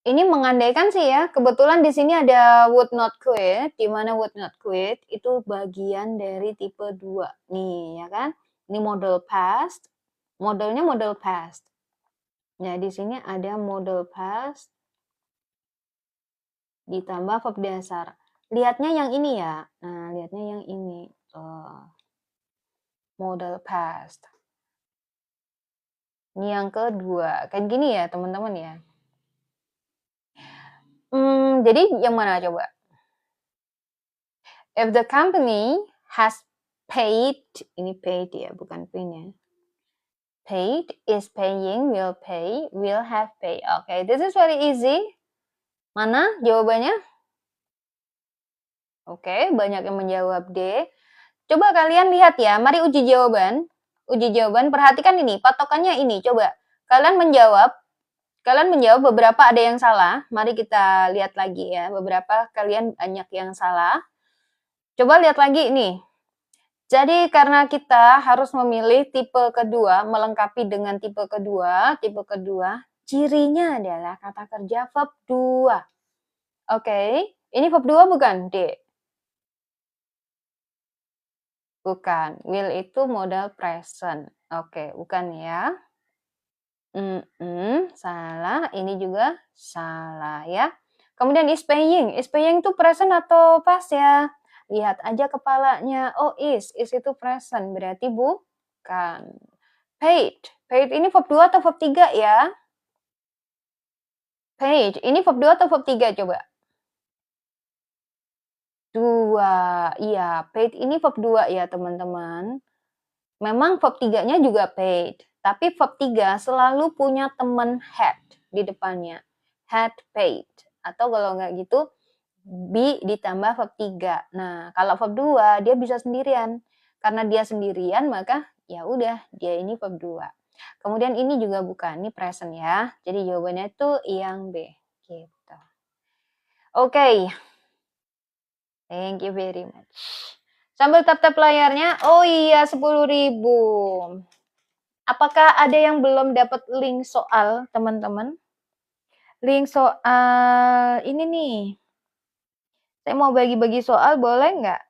Ini mengandaikan sih ya, kebetulan di sini ada would not quit, di mana would not quit itu bagian dari tipe 2 nih, ya kan? Ini model past, modelnya model past. Nah, di sini ada model past ditambah verb dasar. Lihatnya yang ini ya. Nah, lihatnya yang ini. Model past. Ini yang kedua. Kayak gini ya, teman-teman ya. Jadi yang mana coba? If the company has paid, ini paid ya, bukan pin ya. Paid, is paying, will pay, will have pay. Okay, this is very easy. Mana jawabannya? Oke, banyak yang menjawab D. Coba kalian lihat ya, mari uji jawaban. Uji jawaban, perhatikan ini, patokannya ini. Coba, kalian menjawab beberapa ada yang salah. Mari kita lihat lagi ya, beberapa kalian banyak yang salah. Coba lihat lagi nih. Jadi karena kita harus memilih tipe kedua, melengkapi dengan tipe kedua, cirinya adalah kata kerja verb 2. Oke, ini verb 2 bukan, D? Bukan, will itu modal present. Oke, bukan ya. Salah, ini juga salah ya. Kemudian is paying itu present atau past ya? Lihat aja kepalanya. Oh, is itu present, berarti bukan. Paid ini verb 2 atau verb 3 ya? Paid, ini verb 2 atau verb 3 coba? 2, iya. Paid ini verb 2 ya teman-teman. Memang verb 3-nya juga paid. Tapi verb 3 selalu punya teman had di depannya. Had paid. Atau kalau nggak gitu, be ditambah verb 3. Nah, kalau verb 2 dia bisa sendirian. Karena dia sendirian maka ya udah dia ini verb 2. Kemudian ini juga bukan, ini present ya. Jadi jawabannya itu yang B. Gitu. Oke. Thank you very much. Sambil tap-tap layarnya. Oh iya, 10.000. Apakah ada yang belum dapat link soal, teman-teman? Link soal ini nih. Saya mau bagi-bagi soal, boleh nggak?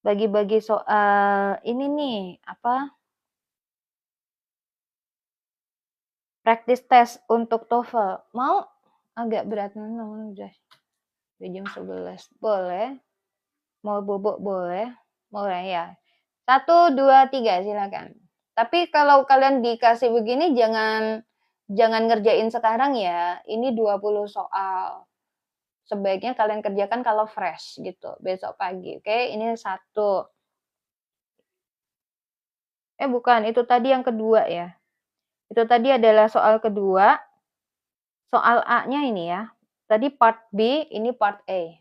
bagi-bagi soal ini nih, apa, practice test untuk TOEFL. Mau? Agak berat, udah jam 11. Boleh? Mau bobok boleh? Boleh ya. 1, 2, 3 silakan. Tapi kalau kalian dikasih begini jangan ngerjain sekarang ya. Ini 20 soal. Sebaiknya kalian kerjakan kalau fresh gitu, besok pagi. Oke, ini 1. Bukan, itu tadi yang kedua ya. Itu tadi adalah soal kedua. Soal A-nya ini ya. Tadi part B, ini part A.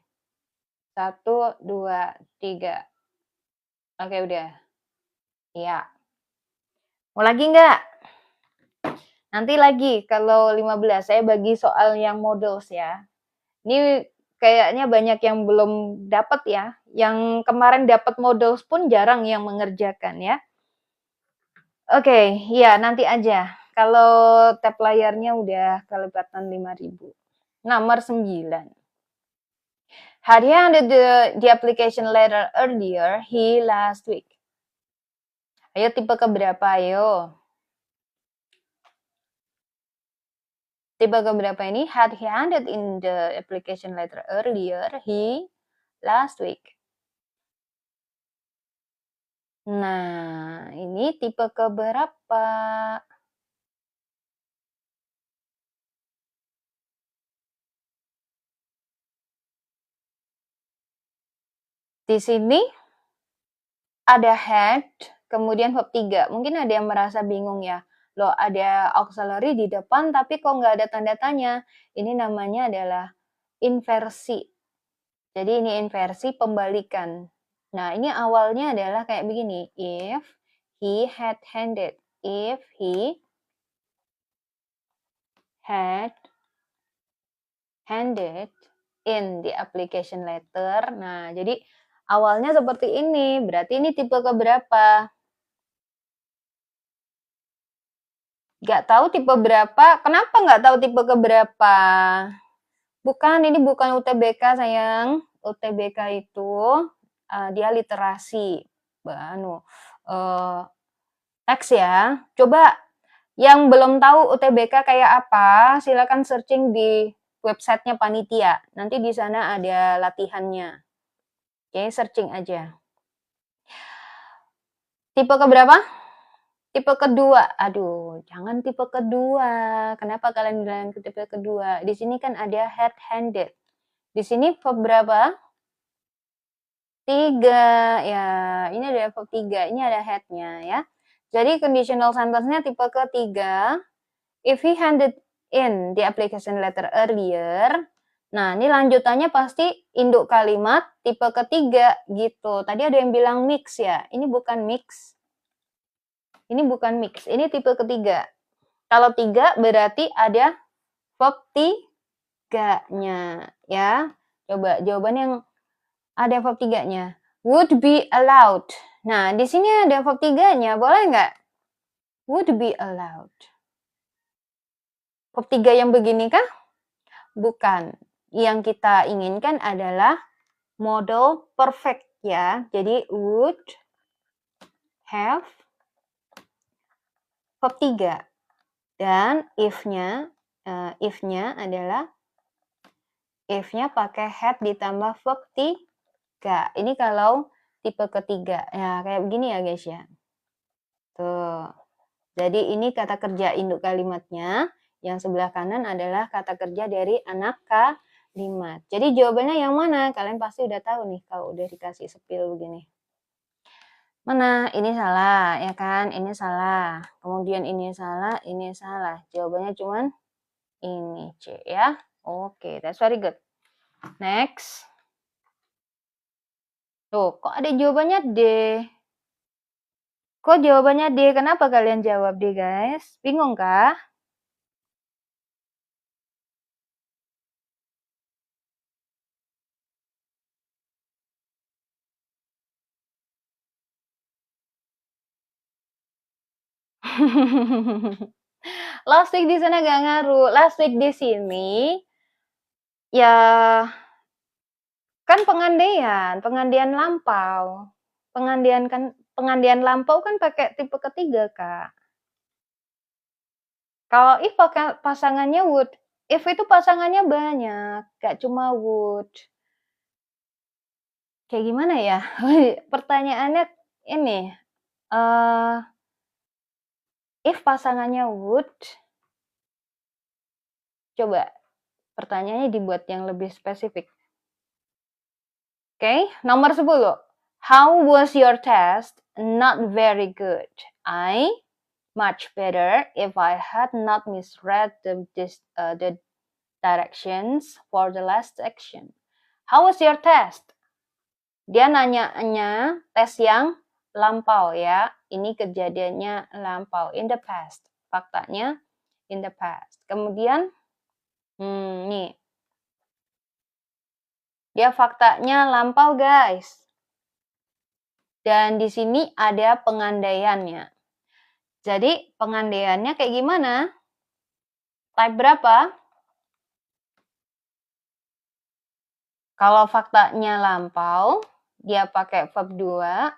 1, 2, 3. Oke, udah. Iya. Mau lagi nggak? Nanti lagi, kalau 15, saya bagi soal yang models ya. Ini kayaknya banyak yang belum dapat ya. Yang kemarin dapat models pun jarang yang mengerjakan ya. Oke, ya nanti aja. Kalau tab layarnya udah kelipatan 5.000. Nomor 9. Had he handed the application letter earlier, he last week. Ayo tipe keberapa, ayo. Tipe keberapa ini? Had he handed in the application letter earlier, he last week. Nah, ini tipe keberapa? Di sini ada had, kemudian verb 3. Mungkin ada yang merasa bingung ya. Loh, ada auxiliary di depan tapi kok nggak ada tanda tanya. Ini namanya adalah inversi. Jadi ini inversi pembalikan. Nah, ini awalnya adalah kayak begini. If he had handed. If he had handed in the application letter. Nah, jadi awalnya seperti ini. Berarti ini tipe keberapa? Nggak tahu tipe berapa. Kenapa nggak tahu tipe keberapa? Bukan, ini bukan UTBK sayang. UTBK itu dia literasi. Teks ya. Coba yang belum tahu UTBK kayak apa, silakan searching di websitenya panitia. Nanti di sana ada latihannya. Oke, searching aja. Tipe keberapa? Tipe kedua. Aduh, jangan tipe kedua. Kenapa kalian bilang ke tipe kedua? Di sini kan ada had-handed. Di sini verb berapa? 3. Ya, ini ada verb 3. Ini ada had-nya ya. Jadi conditional sentence-nya tipe ketiga. If he handed in the application letter earlier. Nah, ini lanjutannya pasti induk kalimat tipe ketiga gitu. Tadi ada yang bilang mix ya. Ini bukan mix. Ini bukan mix. Ini tipe ketiga. Kalau 3 berarti ada verb 3-nya ya. Coba jawaban yang ada verb 3-nya. Would be allowed. Nah, di sini ada verb 3-nya. Boleh nggak? Would be allowed. Verb 3 yang begini kah? Bukan. Yang kita inginkan adalah model perfect ya. Jadi would have verb 3. Dan if-nya adalah if-nya pakai had ditambah verb 3. Ini kalau tipe ketiga. Ya, kayak begini ya guys ya. Tuh. Jadi ini kata kerja induk kalimatnya. Yang sebelah kanan adalah kata kerja dari anak kalimat. Jadi jawabannya yang mana? Kalian pasti udah tahu nih kalau udah dikasih sepil begini. Mana? Ini salah, ya kan? Ini salah. Kemudian ini salah, ini salah. Jawabannya cuman ini C ya. Oke, that's very good. Next. Tuh, kok ada jawabannya D? Kok jawabannya D? Kenapa kalian jawab D, guys? Bingung kah? Last week di sana gak ngaruh. Last week di sini ya kan pengandaian lampau. Pengandian lampau kan pakai tipe ketiga, Kak. Kalau if pakai pasangannya would. If itu pasangannya banyak, gak cuma would. Kayak gimana ya? Pertanyaannya ini, if pasangannya would, coba pertanyaannya dibuat yang lebih spesifik. Oke, nomor 10. How was your test? Not very good. Much better if I had not misread the directions for the last section. How was your test? Dia nanyanya tes yang lampau ya. Ini kejadiannya lampau, in the past. Faktanya in the past. Kemudian nih. Dia faktanya lampau, guys. Dan di sini ada pengandaiannya. Jadi pengandaiannya kayak gimana? Type berapa? Kalau faktanya lampau, dia pakai verb 2,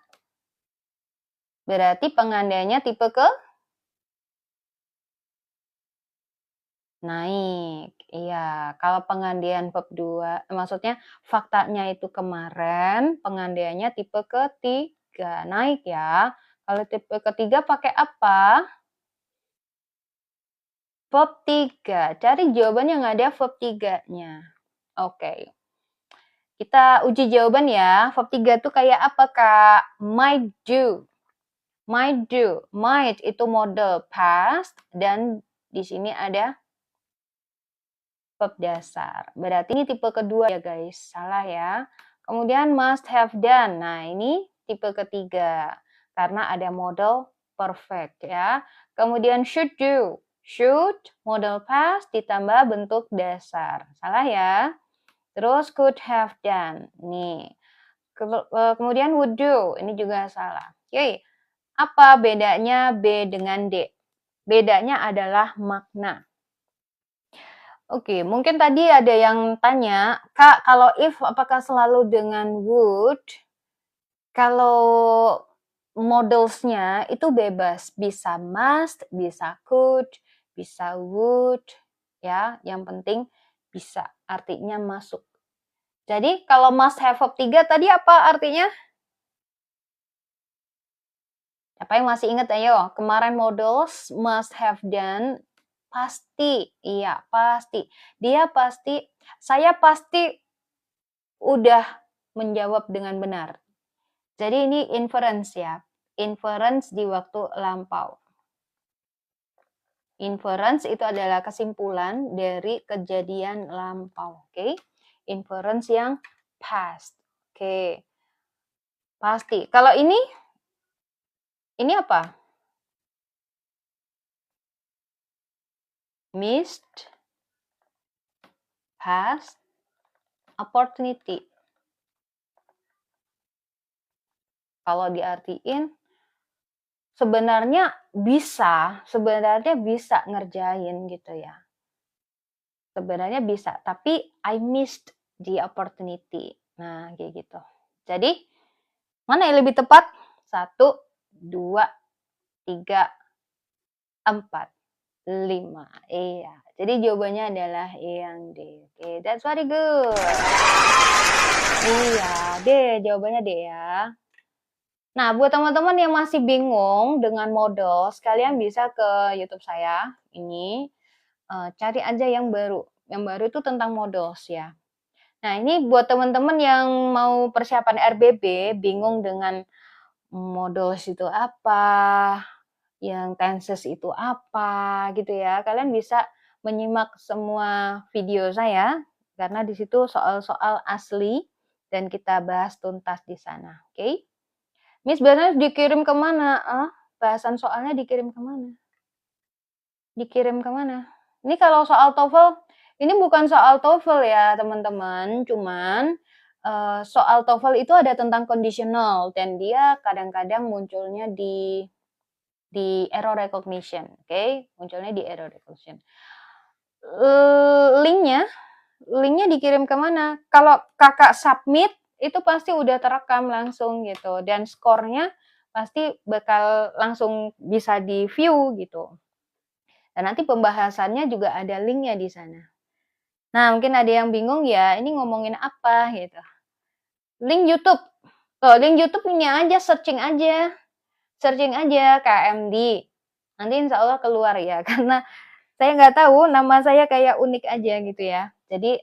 berarti pengandaiannya tipe ke naik. Iya, kalau pengandaian verb 2, maksudnya faktanya itu kemarin, pengandaiannya tipe ketiga, naik ya. Kalau tipe ketiga pakai apa? Verb 3. Cari jawaban yang ada verb 3-nya. Oke. Kita uji jawaban ya. Verb 3 itu kayak apa, Kak? Might do. Might do. Might itu model past dan di sini ada verb dasar. Berarti ini tipe kedua ya, guys. Salah ya. Kemudian must have done. Nah, ini tipe ketiga karena ada model perfect ya. Kemudian should do. Should model past ditambah bentuk dasar. Salah ya. Terus could have done. Nih. Kemudian would do. Ini juga salah. Oke. Apa bedanya B dengan D? Bedanya adalah makna. Oke, mungkin tadi ada yang tanya, Kak, kalau if apakah selalu dengan would? Kalau modelsnya itu bebas. Bisa must, bisa could, bisa would. Ya, yang penting bisa. Artinya masuk. Jadi kalau must have verb 3 tadi apa artinya? Siapa yang masih ingat ayo? Kemarin models must have done pasti. Iya, pasti. Dia pasti, saya pasti udah menjawab dengan benar. Jadi ini inference ya. Inference di waktu lampau. Inference itu adalah kesimpulan dari kejadian lampau. Oke. Inference yang past. Oke. Pasti. Kalau ini apa? Missed past opportunity. Kalau diartiin sebenarnya bisa ngerjain gitu ya. Sebenarnya bisa, tapi I missed the opportunity. Nah, kayak gitu. Jadi, mana yang lebih tepat? 1, 2, 3, 4, 5. Iya. Jadi jawabannya adalah yang D. Oke, that's very good. Iya, D. Jawabannya D ya. Nah, buat teman-teman yang masih bingung dengan model, sekalian bisa ke YouTube saya. Ini cari aja yang baru. Yang baru itu tentang models ya. Nah, ini buat teman-teman yang mau persiapan RBB, bingung dengan models itu apa, yang tenses itu apa, gitu ya. Kalian bisa menyimak semua video saya, karena di situ soal-soal asli, dan kita bahas tuntas di sana. Oke? Miss Barnas dikirim kemana? Bahasan soalnya dikirim kemana? Dikirim kemana? Ini kalau soal TOEFL, ini bukan soal TOEFL ya teman-teman, cuman soal TOEFL itu ada tentang conditional dan dia kadang-kadang munculnya di error recognition, oke? Munculnya di error recognition. Linknya dikirim kemana? Kalau kakak submit itu pasti udah terekam langsung gitu, dan skornya pasti bakal langsung bisa di-view gitu. Dan nanti pembahasannya juga ada linknya di sana. Nah, mungkin ada yang bingung ya, ini ngomongin apa gitu. Link YouTube. Link YouTube ini aja, searching aja. Searching aja KMD. Nanti insya Allah keluar ya, karena saya nggak tahu, nama saya kayak unik aja gitu ya. Jadi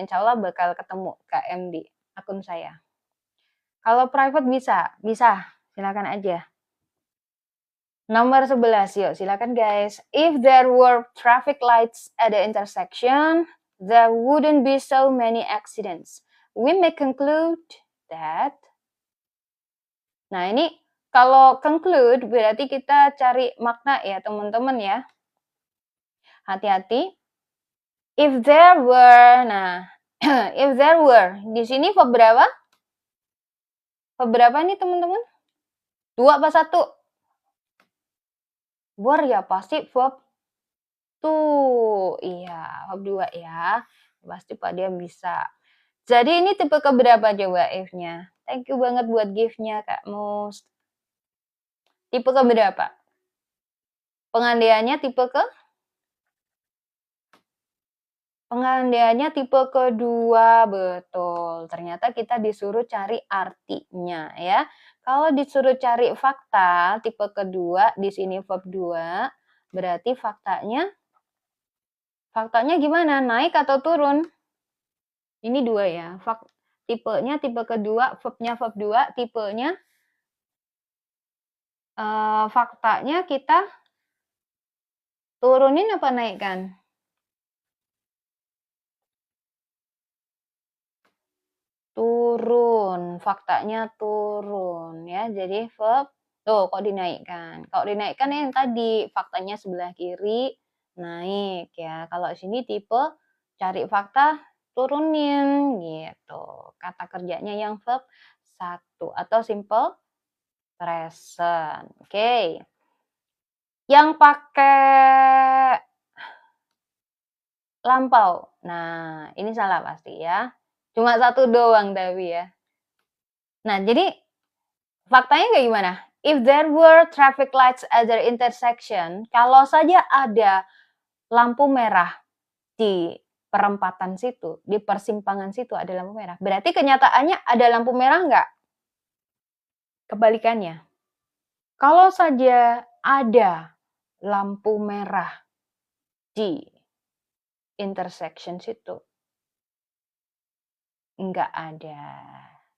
insya Allah bakal ketemu KMD, akun saya. Kalau private bisa, silakan aja. Nomor 11, yuk silakan guys. If there were traffic lights at the intersection, there wouldn't be so many accidents. We may conclude that. Nah ini kalau conclude berarti kita cari makna ya teman-teman ya. Hati-hati. If there were, nah if there were, di sini verb berapa? Verb berapa nih teman-teman? 2 apa 1? Were ya pasti verb 2. Iya, verb 2 ya. Pasti Pak dia bisa. Jadi ini tipe keberapa coba if-nya? Thank you banget buat gift-nya Kak Mus. Tipe keberapa? Pengandaiannya tipe ke? Pengandaiannya tipe kedua, betul. Ternyata kita disuruh cari artinya ya. Kalau disuruh cari fakta, tipe kedua, di sini verb 2, berarti faktanya gimana? Naik atau turun? Ini 2 ya. Tipenya tipe kedua, verbnya verb 2, tipenya faktanya kita turunin apa naikkan? Turun, faktanya turun ya. Jadi verb tuh kok dinaikkan. Kalau dinaikkan yang tadi faktanya sebelah kiri naik ya. Kalau sini tipe cari fakta turunin gitu. Kata kerjanya yang verb 1 atau simple present. Oke. Yang pakai lampau. Nah, ini salah pasti ya. Cuma 1 doang tapi ya. Nah, jadi faktanya kayak gimana? If there were traffic lights at the intersection, kalau saja ada lampu merah di perempatan situ, di persimpangan situ ada lampu merah, berarti kenyataannya ada lampu merah nggak? Kebalikannya. Kalau saja ada lampu merah di intersection situ, nggak ada.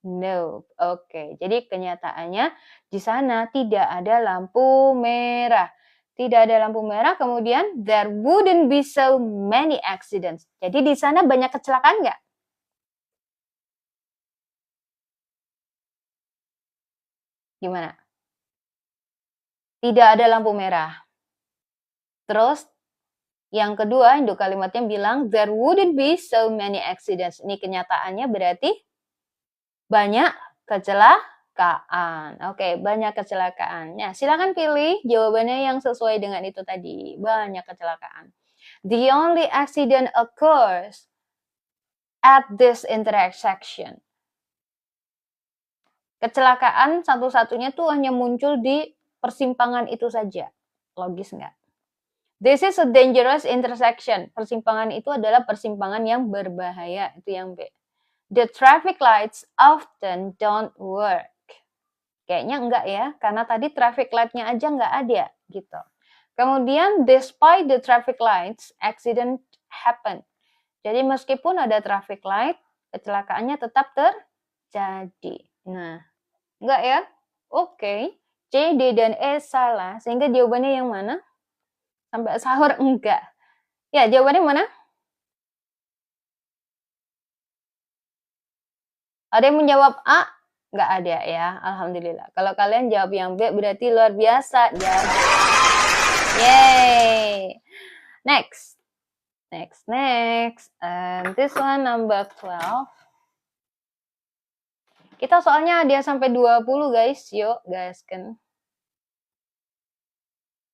No, oke. Jadi kenyataannya di sana tidak ada lampu merah. Tidak ada lampu merah, kemudian there wouldn't be so many accidents. Jadi di sana banyak kecelakaan nggak? Gimana? Tidak ada lampu merah. Terus yang kedua, induk kalimatnya bilang there wouldn't be so many accidents. Ini kenyataannya berarti banyak kecelakaan. Oke, banyak kecelakaan. Ya, silakan pilih jawabannya yang sesuai dengan itu tadi. Banyak kecelakaan. The only accident occurs at this intersection. Kecelakaan satu-satunya tuh hanya muncul di persimpangan itu saja. Logis nggak? This is a dangerous intersection. Persimpangan itu adalah persimpangan yang berbahaya. Itu yang B. The traffic lights often don't work. Kayaknya enggak ya, karena tadi traffic light-nya aja enggak ada gitu. Kemudian despite the traffic lights, accident happen. Jadi meskipun ada traffic light, kecelakaannya tetap terjadi. Nah, enggak ya? Oke. C, D, dan E salah. Sehingga jawabannya yang mana? Sampai sahur enggak. Ya, jawabannya mana? Ada yang menjawab A? Nggak ada ya, alhamdulillah. Kalau kalian jawab yang B berarti luar biasa. Yay! Next. And this one number 12. Kita soalnya dia sampai 20 guys. Yuk, gaskan.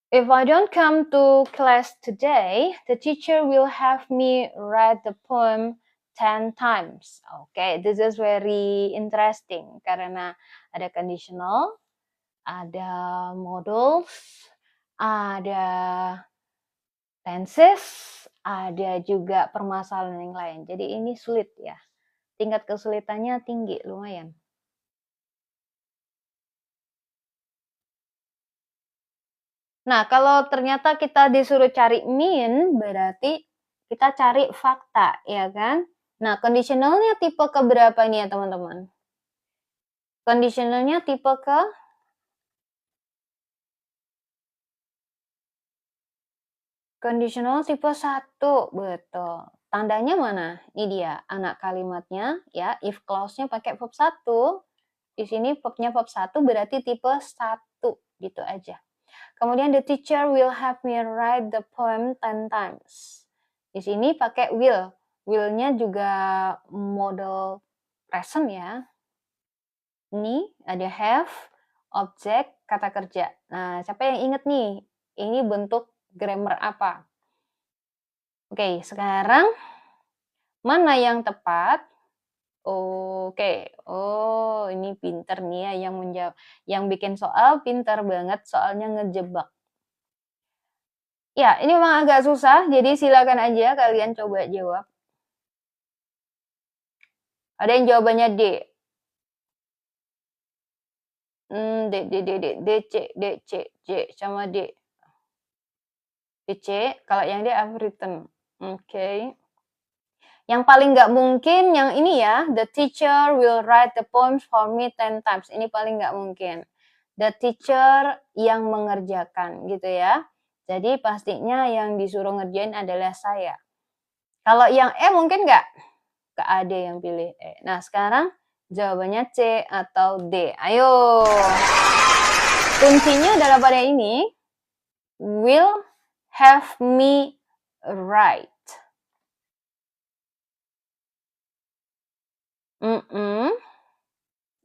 If I don't come to class today, the teacher will have me write the poem 10 times. Okay, this is very interesting karena ada conditional, ada modals, ada tenses, ada juga permasalahan yang lain. Jadi ini sulit ya. Tingkat kesulitannya tinggi, lumayan. Nah, kalau ternyata kita disuruh cari mean, berarti kita cari fakta, ya kan? Nah, conditionalnya tipe keberapa nih ya, teman-teman? Conditionalnya tipe ke? Conditional tipe 1, betul. Tandanya mana? Ini dia, anak kalimatnya, ya. If clause-nya pakai verb 1, di sini verbnya verb 1 berarti tipe 1, gitu aja. Kemudian the teacher will have me write the poem 10 times. Di sini pakai will. Will-nya juga model present ya. Ini ada have, object, kata kerja. Nah, siapa yang inget nih? Ini bentuk grammar apa? Oke, sekarang mana yang tepat? Oke, oh ini pinter nih ya yang menjawab, yang bikin soal pinter banget, soalnya ngejebak. Ya, ini memang agak susah, jadi silakan aja kalian coba jawab. Ada yang jawabannya D. D, C sama D. DC, kalau yang D I've written. Oke. Yang paling nggak mungkin yang ini ya, the teacher will write the poems for me 10 times. Ini paling nggak mungkin. The teacher yang mengerjakan gitu ya. Jadi pastinya yang disuruh ngerjain adalah saya. Kalau yang E mungkin nggak? Nggak ada yang pilih E. Nah sekarang jawabannya C atau D. Ayo. Kuncinya adalah pada ini. Will have me write.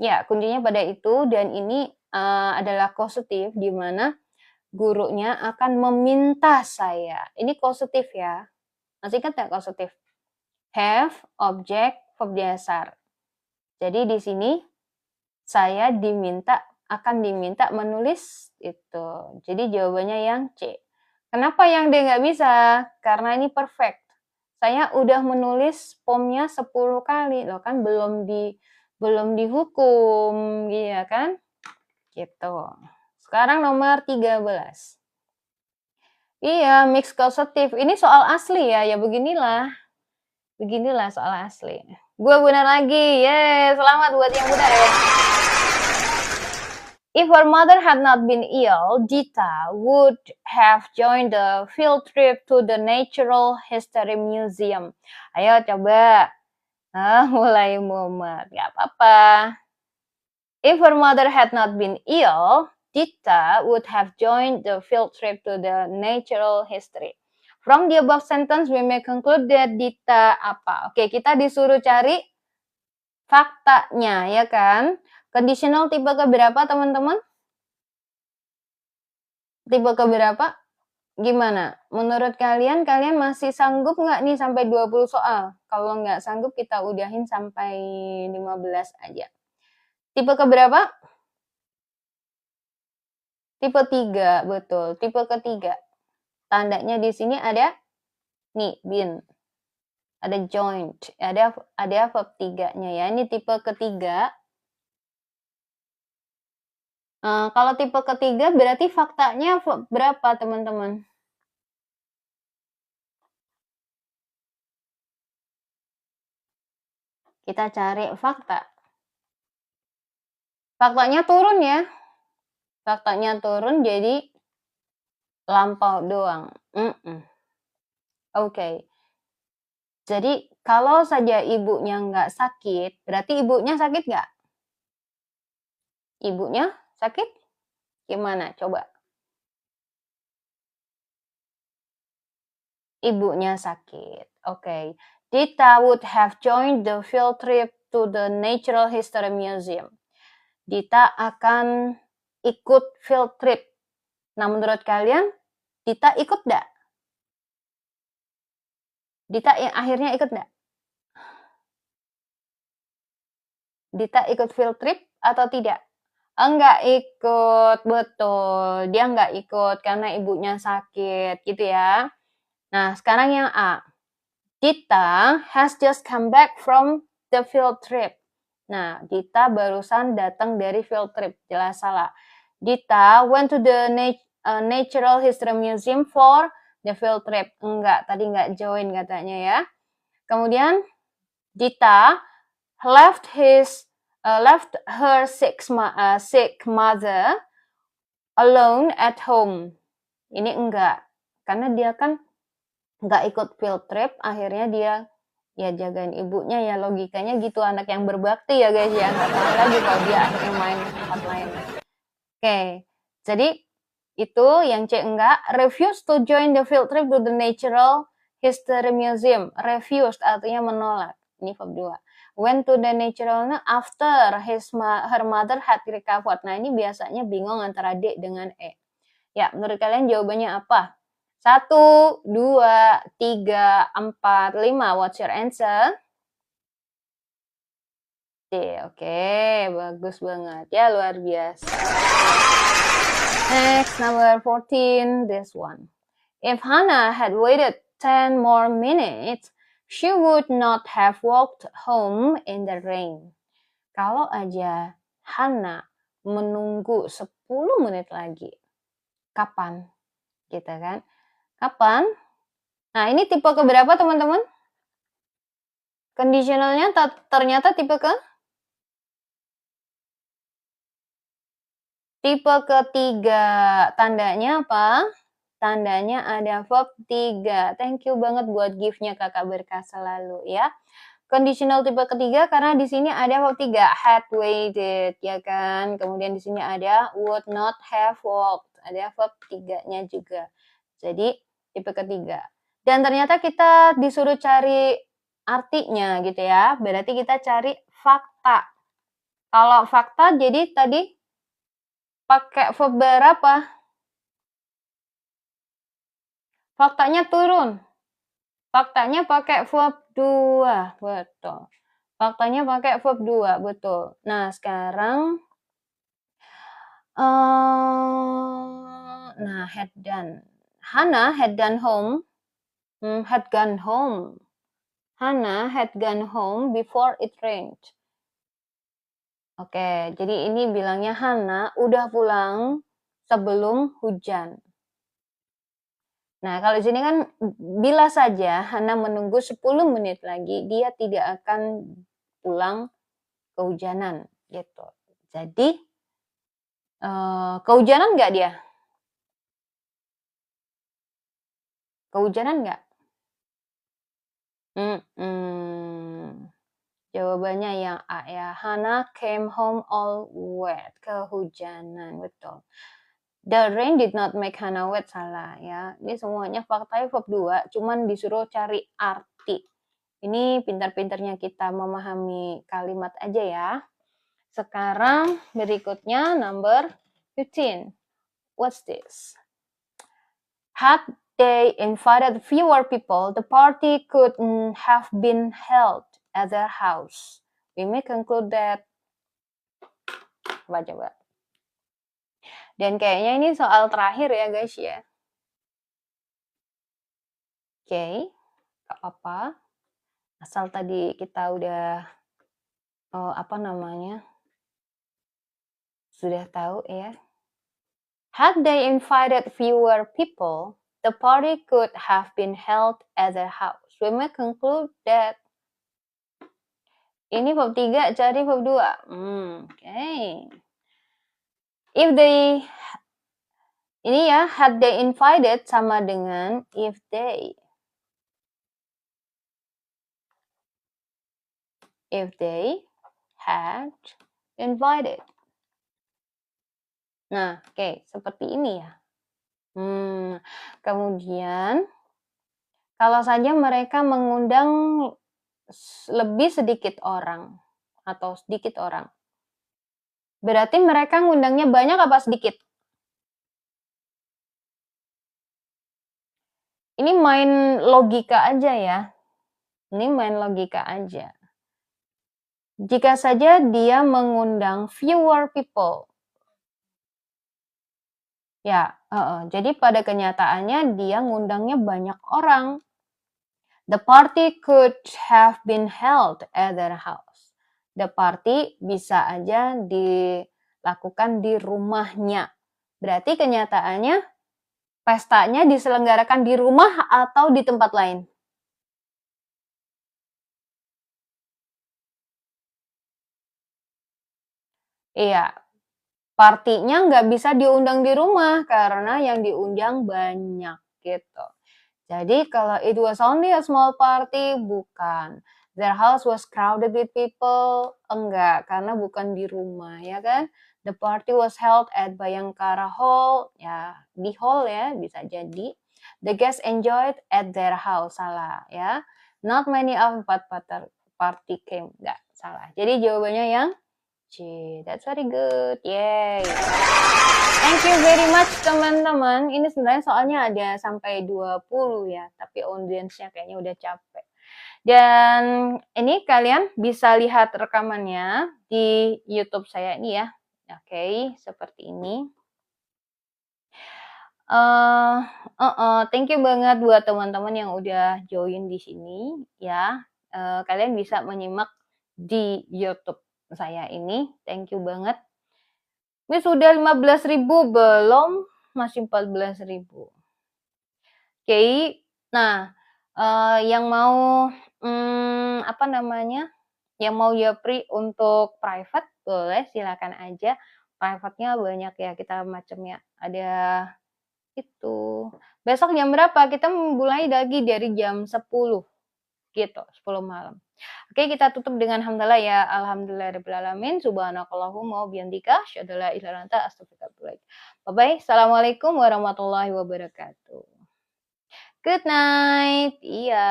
Ya, kuncinya pada itu, dan ini adalah causative di mana gurunya akan meminta saya. Ini causative ya. Masih ingat nggak causative? Have, object, verb dasar. Jadi di sini saya akan diminta menulis itu. Jadi jawabannya yang C. Kenapa yang D nggak bisa? Karena ini perfect. Saya udah menulis poemnya 10 kali loh kan, belum dihukum, iya kan? Gitu. Sekarang nomor 13. Iya, mixed causative. Ini soal asli ya, ya beginilah. Beginilah soal asli. Gue benar lagi, yes, selamat buat yang benar ya. If her mother had not been ill, Dita would have joined the field trip to the Natural History Museum. Ayo coba. Mulai mumet, gak apa-apa. If her mother had not been ill, Dita would have joined the field trip to the Natural History. From the above sentence, we may conclude that Dita apa? Oke, kita disuruh cari faktanya, ya kan? Conditional tipe keberapa, teman-teman? Tipe keberapa? Gimana? Menurut kalian masih sanggup nggak nih sampai 20 soal? Kalau nggak sanggup, kita udahin sampai 15 aja. Tipe keberapa? Tipe 3, betul. Tipe ketiga. Tandanya di sini ada nih, been. Ada joint, ada verb 3-nya ya. Ini tipe ketiga. Kalau tipe ketiga berarti faktanya berapa, teman-teman? Kita cari fakta. Faktanya turun ya. Faktanya turun jadi lampau doang. Oke. Jadi kalau saja ibunya nggak sakit, berarti ibunya sakit nggak? Ibunya sakit? Gimana? Coba. Ibunya sakit. Oke. Dita would have joined the field trip to the Natural History Museum. Dita akan ikut field trip. Nah, menurut kalian, Dita ikut nggak? Dita yang akhirnya ikut nggak? Dita ikut field trip atau tidak? Enggak ikut, betul. Dia enggak ikut karena ibunya sakit, gitu ya. Nah, sekarang yang A. Dita has just come back from the field trip. Nah, Dita barusan datang dari field trip. Jelas salah. Dita went to the Natural History Museum for the field trip. Enggak, tadi enggak join katanya ya. Kemudian, Dita left her sick mother alone at home. Ini enggak, karena dia kan enggak ikut field trip, akhirnya dia ya jagain ibunya, ya logikanya gitu, anak yang berbakti ya guys ya, nggak tahu lagi kalau dia akhirnya main ke tempat lain. Oke, jadi itu yang C enggak. Refused to join the field trip to the Natural History Museum. Refused artinya menolak. Ini verb 2. Went to the natural after her mother had recovered. Nah, ini biasanya bingung antara D dengan E. Ya, menurut kalian jawabannya apa? 1, 2, 3, 4, 5. What's your answer? D. Oke, bagus banget. Ya, luar biasa. Next, number 14, this one. If Hannah had waited 10 more minutes, she would not have walked home in the rain. Kalau aja Hannah menunggu 10 menit lagi, kapan? Gitu kan? Kapan? Nah, ini tipe keberapa teman-teman? Conditionalnya ternyata tipe ke? Tipe ketiga. Tandanya apa? Tandanya ada verb 3. Thank you banget buat gift-nya Kakak Berkah selalu ya. Conditional tipe ketiga karena di sini ada verb 3. Had waited, ya kan? Kemudian di sini ada would not have walked. Ada verb 3-nya juga. Jadi tipe ketiga. Dan ternyata kita disuruh cari artinya gitu ya. Berarti kita cari fakta. Kalau fakta jadi tadi pakai verb berapa? Faktanya turun. Faktanya pakai verb 2. Betul. Faktanya pakai verb 2. Betul. Nah, sekarang had done. Hannah had gone home. Hannah had gone home before it rained. Oke, jadi ini bilangnya Hannah udah pulang sebelum hujan. Nah, kalau di sini kan bila saja Hannah menunggu 10 menit lagi, dia tidak akan pulang kehujanan gitu. Jadi kehujanan nggak dia? Kehujanan nggak? Jawabannya yang A ya. Hannah came home all wet. Kehujanan, betul. The rain did not make Hannah wet, salah ya. Ini semuanya faktanya verb 2, cuman disuruh cari arti. Ini pintar-pintarnya kita memahami kalimat aja ya. Sekarang berikutnya number 15. What's this? Had they invited fewer people, the party could have been held at their house. We may conclude that. Coba. Dan kayaknya ini soal terakhir ya guys ya. Oke, gak apa-apa. Asal tadi kita udah sudah tahu ya. Had they invited fewer people, the party could have been held at their house. We may conclude that. Ini verb 3 cari verb 2. Oke. If they, ini ya, had they invited sama dengan if they. If they had invited. Nah, oke, seperti ini ya. Kemudian, kalau saja mereka mengundang lebih sedikit orang atau sedikit orang, berarti mereka ngundangnya banyak apa sedikit? Ini main logika aja ya. Ini main logika aja. Jika saja dia mengundang fewer people. Ya, jadi pada kenyataannya dia ngundangnya banyak orang. The party could have been held at their house. The party bisa aja dilakukan di rumahnya. Berarti kenyataannya pestanya diselenggarakan di rumah atau di tempat lain? Iya, partinya nggak bisa diundang di rumah karena yang diundang banyak gitu. Jadi kalau it was only a small party, bukan. Their house was crowded with people, enggak, karena bukan di rumah, ya kan? The party was held at Bayangkara Hall, ya di hall ya, bisa jadi. The guests enjoyed at their house, salah ya. Not many of party came, enggak, salah. Jadi jawabannya yang C, that's very good, yay. Thank you very much teman-teman. Ini sebenarnya soalnya ada sampai 20 ya, tapi audiensnya kayaknya udah capek. Dan ini kalian bisa lihat rekamannya di YouTube saya ini ya. Oke, seperti ini. Thank you banget buat teman-teman yang udah join di sini ya. Kalian bisa menyimak di YouTube saya ini. Thank you banget. Ini sudah 15.000 belum? Masih 14.000. Oke. Nah, yang mau apa namanya? Yang mau Japri untuk private boleh, silakan aja. Private-nya banyak ya kita macamnya. Ada itu. Besok jam berapa? Kita mulai lagi dari jam 10 gitu, 10 malam. Oke, kita tutup dengan hamdalah ya. Alhamdulillahirrahmanirrahim. Subhanakallahumma wabihamdika. Asyhadu an la ilaha illa anta astaghfiruka. Bye-bye. Assalamualaikum warahmatullahi wabarakatuh. Good night. Iya.